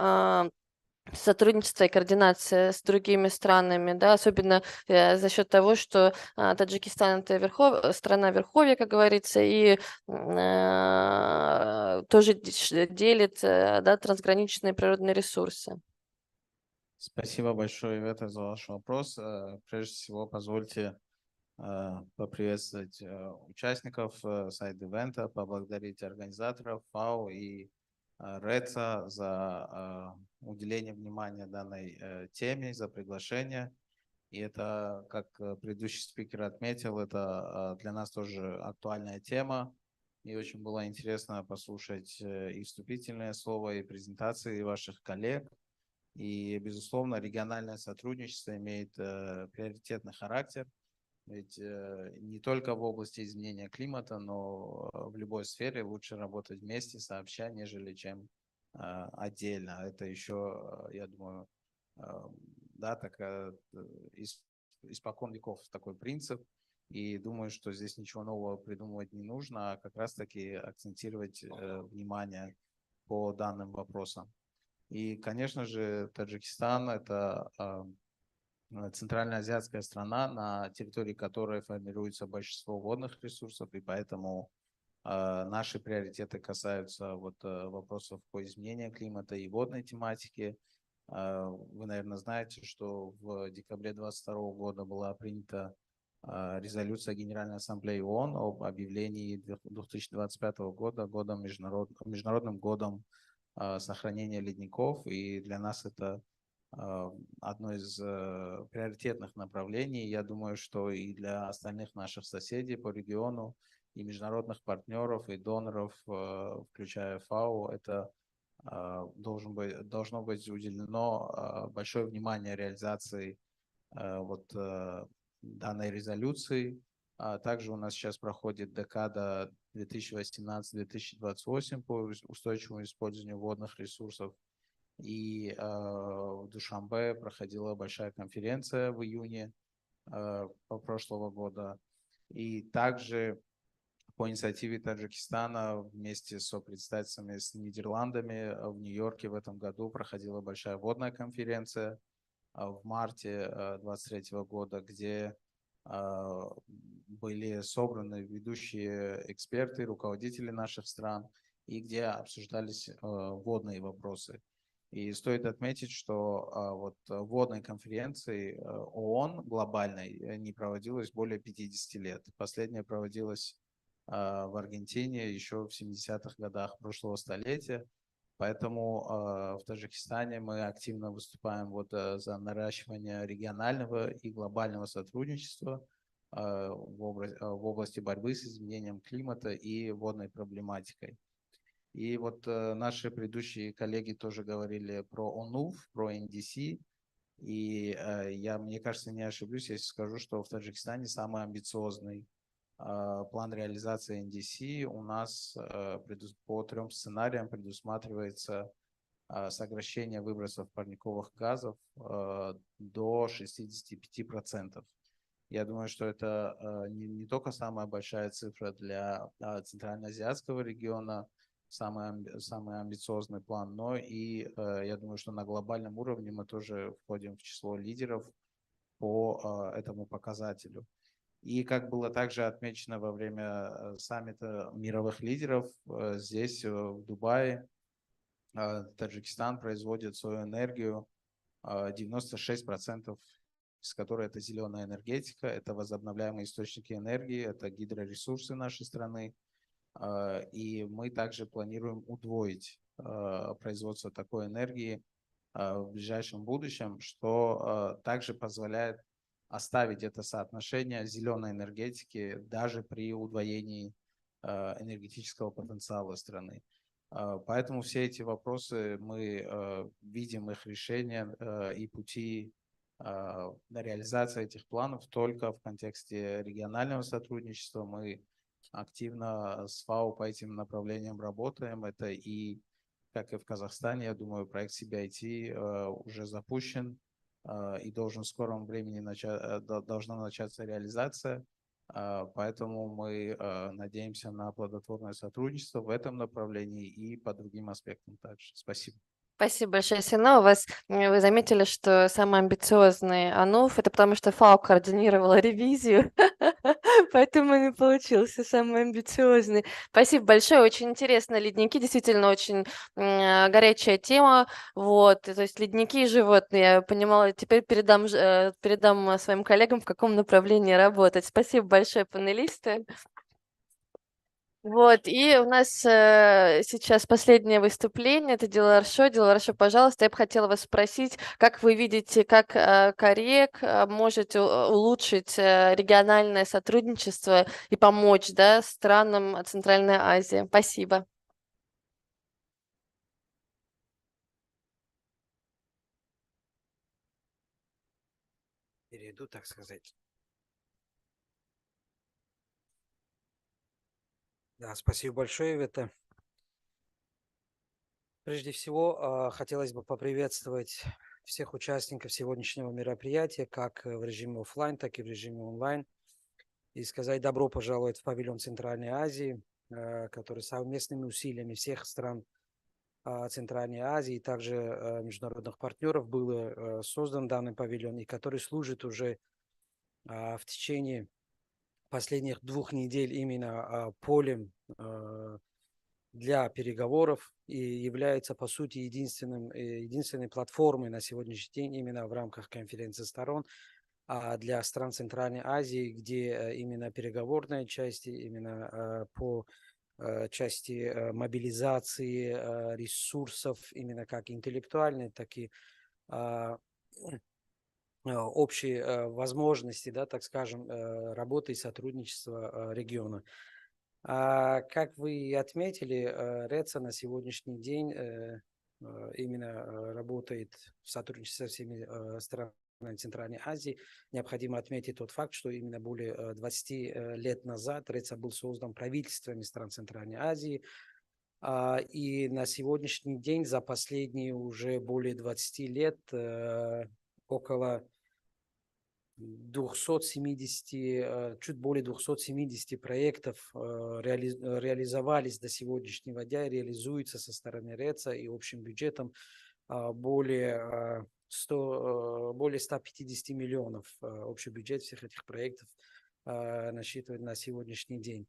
сотрудничество и координация с другими странами, да, особенно за счет того, что Таджикистан это страна верховья, как говорится, и тоже делит да, трансграничные природные ресурсы. Спасибо большое, Ивета, за ваш вопрос. Прежде всего, позвольте поприветствовать участников сайд-ивента, поблагодарить организаторов ФАО и РЭЦа за уделение внимания данной теме, за приглашение. И это, как предыдущий спикер отметил, это для нас тоже актуальная тема. И очень было интересно послушать и вступительное слово, и презентации ваших коллег. И, безусловно, региональное сотрудничество имеет приоритетный характер. Ведь не только в области изменения климата, но в любой сфере лучше работать вместе, сообща, нежели чем отдельно. Это еще, я думаю, да, так, испокон веков такой принцип. И думаю, что здесь ничего нового придумывать не нужно, а как раз-таки акцентировать внимание по данным вопросам. И, конечно же, Таджикистан – это центральноазиатская страна, на территории которой формируется большинство водных ресурсов, и поэтому наши приоритеты касаются вопросов по изменению климата и водной тематики. Вы, наверное, знаете, что в декабре 2022 года была принята резолюция Генеральной Ассамблеи ООН об объявлении 2025 года международным годом сохранения ледников, и для нас это одно из приоритетных направлений. Я думаю, что и для остальных наших соседей по региону, и международных партнеров, и доноров, включая ФАО, это должно быть уделено большое внимание реализации данной резолюции. Также у нас сейчас проходит декада 2018-2028 по устойчивому использованию водных ресурсов. И в Душанбе проходила большая конференция в июне прошлого года. И также по инициативе Таджикистана вместе с представителями с Нидерландами в Нью-Йорке в этом году проходила большая водная конференция в марте 2023 года, где были собраны ведущие эксперты, руководители наших стран, и где обсуждались водные вопросы. И стоит отметить, что водной конференции ООН глобальной не проводилось более 50 лет. Последняя проводилась в Аргентине еще в 70-х годах прошлого столетия. Поэтому в Таджикистане мы активно выступаем за наращивание регионального и глобального сотрудничества в области борьбы с изменением климата и водной проблематикой. И наши предыдущие коллеги тоже говорили про ОНУФ, про НДС. И мне кажется, не ошиблюсь, если скажу, что в Таджикистане самый амбициозный план реализации НДС у нас по 3 сценариям предусматривается сокращение выбросов парниковых газов до 65%. Я думаю, что это не только самая большая цифра для Центральноазиатского региона, самый амбициозный план, но и я думаю, что на глобальном уровне мы тоже входим в число лидеров по этому показателю. И как было также отмечено во время саммита мировых лидеров, здесь, в Дубае, Таджикистан производит свою энергию, 96% из которой это зеленая энергетика, это возобновляемые источники энергии, это гидроресурсы нашей страны. И мы также планируем удвоить производство такой энергии в ближайшем будущем, что также позволяет оставить это соотношение зеленой энергетики даже при удвоении энергетического потенциала страны. Поэтому все эти вопросы, мы видим их решения и пути реализации этих планов только в контексте регионального сотрудничества. Мы активно с ФАО по этим направлениям работаем. Это и, как и в Казахстане, я думаю, проект COP28 уже запущен и должен в скором времени должна начаться реализация. Поэтому мы надеемся на плодотворное сотрудничество в этом направлении и по другим аспектам также. Спасибо. Спасибо большое, Сина. Вы заметили, что самый амбициозный АНУФ, это потому что ФАО координировала ревизию, поэтому не получился самый амбициозный. Спасибо большое, очень интересно. Ледники действительно очень горячая тема. То есть ледники и животные. Я понимала, теперь передам своим коллегам, в каком направлении работать. Спасибо большое, панелисты. И у нас сейчас последнее выступление, это Диларшо. Диларшо, пожалуйста, я бы хотела вас спросить, как вы видите, как КОРЕК может улучшить региональное сотрудничество и помочь, странам Центральной Азии? Спасибо. Перейду, так сказать. Да, спасибо большое, Ивета. Прежде всего, хотелось бы поприветствовать всех участников сегодняшнего мероприятия, как в режиме офлайн, так и в режиме онлайн, и сказать добро пожаловать в павильон Центральной Азии, который совместными усилиями всех стран Центральной Азии и также международных партнеров был создан данный павильон, и который служит уже в течение последних 2 недель именно полем для переговоров и является, по сути, единственной платформой на сегодняшний день именно в рамках конференции сторон для стран Центральной Азии, где именно переговорная часть, именно по части мобилизации ресурсов, именно как интеллектуальной, так и общие возможности, да, так скажем, работы и сотрудничества региона. Как вы отметили, РЭЦА на сегодняшний день именно работает в сотрудничестве со всеми странами Центральной Азии. Необходимо отметить тот факт, что именно более 20 лет назад РЭЦА был создан правительствами стран Центральной Азии. И на сегодняшний день, за последние уже более 20 лет, около 270, чуть более 270 проектов реализовались до сегодняшнего дня, реализуются со стороны РЭЦА, и общим бюджетом более 150 миллионов. Общий бюджет всех этих проектов насчитывает на сегодняшний день.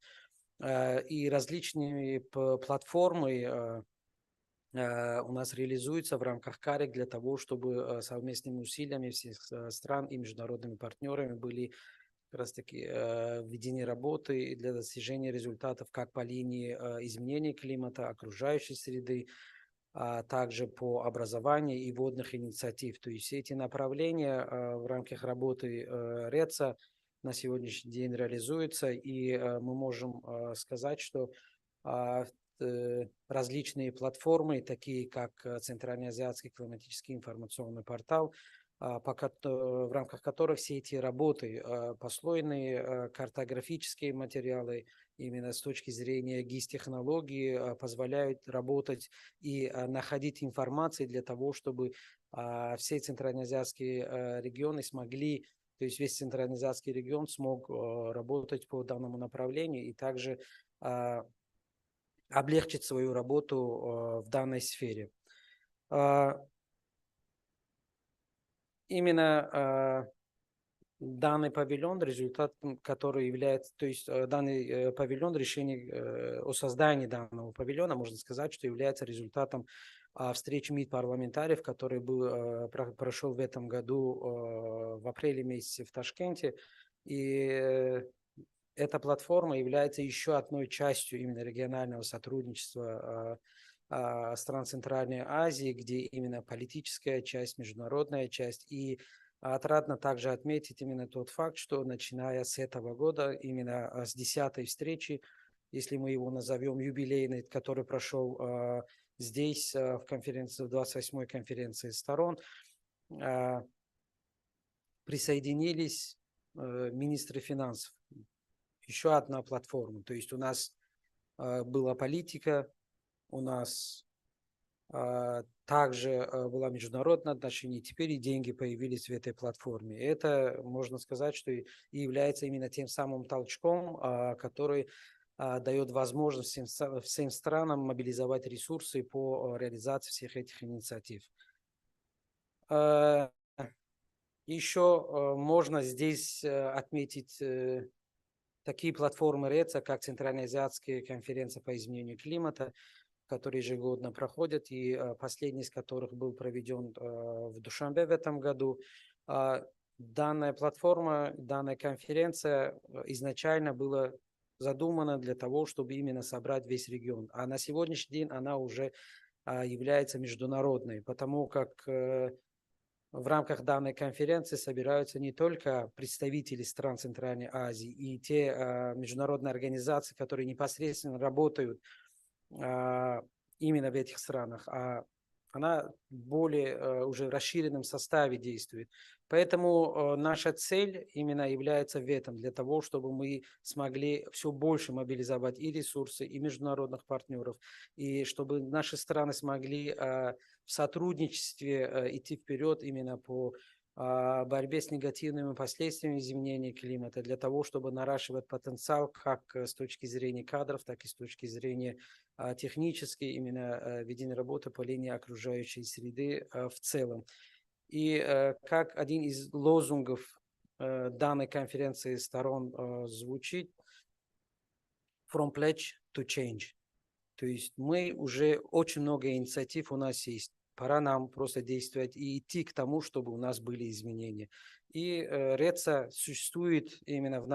И различные платформы у нас реализуются в рамках КАРИК для того, чтобы совместными усилиями всех стран и международными партнерами были как раз таки введены работы для достижения результатов как по линии изменения климата, окружающей среды, а также по образованию и водных инициатив. То есть все эти направления в рамках работы РЭЦА на сегодняшний день реализуются, и мы можем сказать, что различные платформы, такие как Центральноазиатский климатический информационный портал, в рамках которых все эти работы, послойные картографические материалы, именно с точки зрения ГИС-технологии, позволяют работать и находить информацию для того, чтобы все центральноазиатские регионы смогли, то есть весь центральноазиатский регион смог работать по данному направлению и также облегчить свою работу в данной сфере. Именно данный павильон, результат, который является, то есть данный павильон, решение о создании данного павильона, можно сказать, что является результатом встречи МИД парламентариев, который прошел в этом году в апреле месяце в Ташкенте. И эта платформа является еще одной частью именно регионального сотрудничества стран Центральной Азии, где именно политическая часть, международная часть. И отрадно также отметить именно тот факт, что начиная с этого года, именно с 10-й встречи, если мы его назовем юбилейной, который прошел здесь в конференции, в 28-й конференции сторон, присоединились министры финансов. Еще одна платформа. То есть у нас была политика, у нас также была международные отношения, теперь и деньги появились в этой платформе. И это, можно сказать, что и является именно тем самым толчком, который дает возможность всем странам мобилизовать ресурсы по реализации всех этих инициатив. Еще можно здесь отметить такие платформы РЭЦА, как Центральноазиатская конференция по изменению климата, которые ежегодно проходят, и последний из которых был проведен в Душанбе в этом году. Данная платформа, данная конференция изначально была задумана для того, чтобы именно собрать весь регион. А на сегодняшний день она уже является международной, потому как в рамках данной конференции собираются не только представители стран Центральной Азии и те международные организации, которые непосредственно работают именно в этих странах, а она более уже в расширенном составе действует. Поэтому наша цель именно является в этом, для того, чтобы мы смогли все больше мобилизовать и ресурсы, и международных партнеров, и чтобы наши страны смогли в сотрудничестве идти вперед именно по борьбе с негативными последствиями изменения климата, для того, чтобы наращивать потенциал как с точки зрения кадров, так и с точки зрения технической, именно ведения работы по линии окружающей среды в целом. И как один из лозунгов данной конференции сторон звучит «From pledge to change». То есть мы уже очень много инициатив у нас есть. Пора нам просто действовать и идти к тому, чтобы у нас были изменения. И РЭЦА существует именно в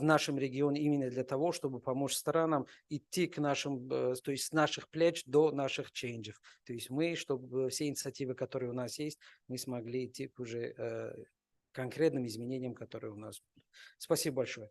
нашем регионе именно для того, чтобы помочь странам идти к нашим, то есть с наших плеч до наших ченджев. То есть мы, чтобы все инициативы, которые у нас есть, мы смогли идти к уже конкретным изменениям, которые у нас были. Спасибо большое.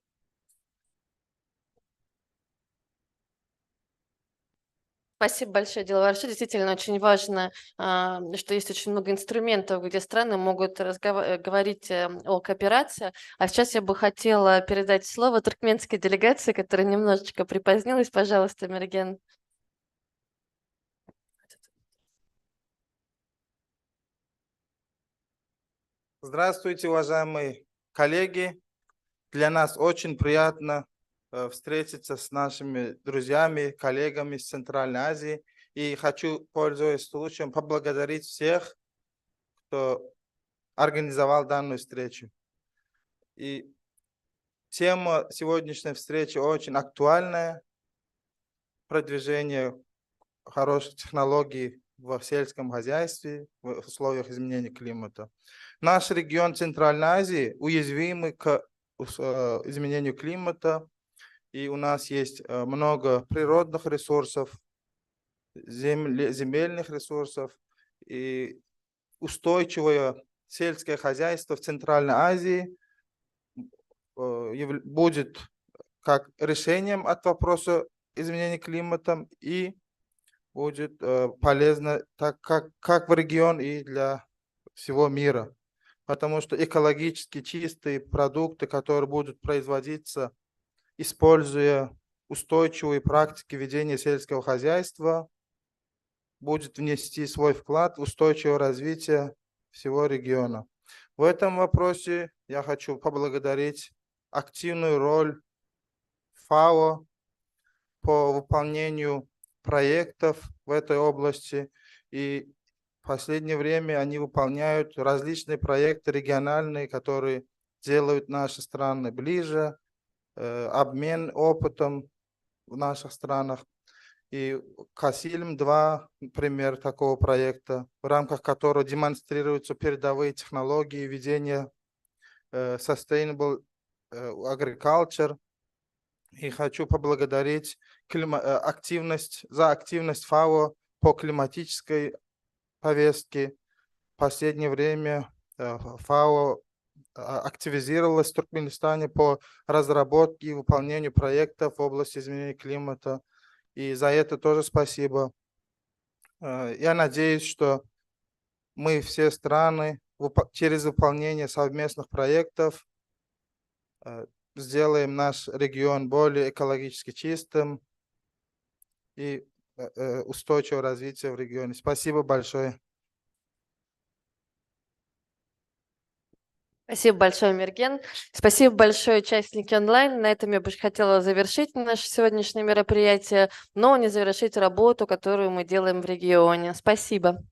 Спасибо большое, Диловарши. Действительно, очень важно, что есть очень много инструментов, где страны могут говорить о кооперации. А сейчас я бы хотела передать слово туркменской делегации, которая немножечко припозднилась. Пожалуйста, Мерген. Здравствуйте, уважаемые коллеги. Для нас очень приятно встретиться с нашими друзьями, коллегами из Центральной Азии. И хочу, пользуясь случаем, поблагодарить всех, кто организовал данную встречу. И тема сегодняшней встречи очень актуальная. Продвижение хороших технологий в сельском хозяйстве в условиях изменения климата. Наш регион Центральной Азии уязвимый к изменению климата, и у нас есть много природных ресурсов, земельных ресурсов, и устойчивое сельское хозяйство в Центральной Азии будет как решением от вопроса изменения климата и будет полезно так как в регион и для всего мира. Потому что экологически чистые продукты, которые будут производиться, используя устойчивые практики ведения сельского хозяйства, будет внести свой вклад в устойчивое развитие всего региона. В этом вопросе я хочу поблагодарить активную роль ФАО по выполнению проектов в этой области. И в последнее время они выполняют различные проекты региональные, которые делают наши страны ближе, обмен опытом в наших странах. И Касилм-2, пример такого проекта, в рамках которого демонстрируются передовые технологии ведения Sustainable Agriculture. И хочу поблагодарить за активность ФАО по климатической повестке. В последнее время ФАО активизировалась в Туркменистане по разработке и выполнению проектов в области изменения климата. И за это тоже спасибо. Я надеюсь, что мы все страны через выполнение совместных проектов сделаем наш регион более экологически чистым и устойчивое развитие в регионе. Спасибо большое. Спасибо большое, Мерген. Спасибо большое, участники онлайн. На этом я бы хотела завершить наше сегодняшнее мероприятие, но не завершить работу, которую мы делаем в регионе. Спасибо.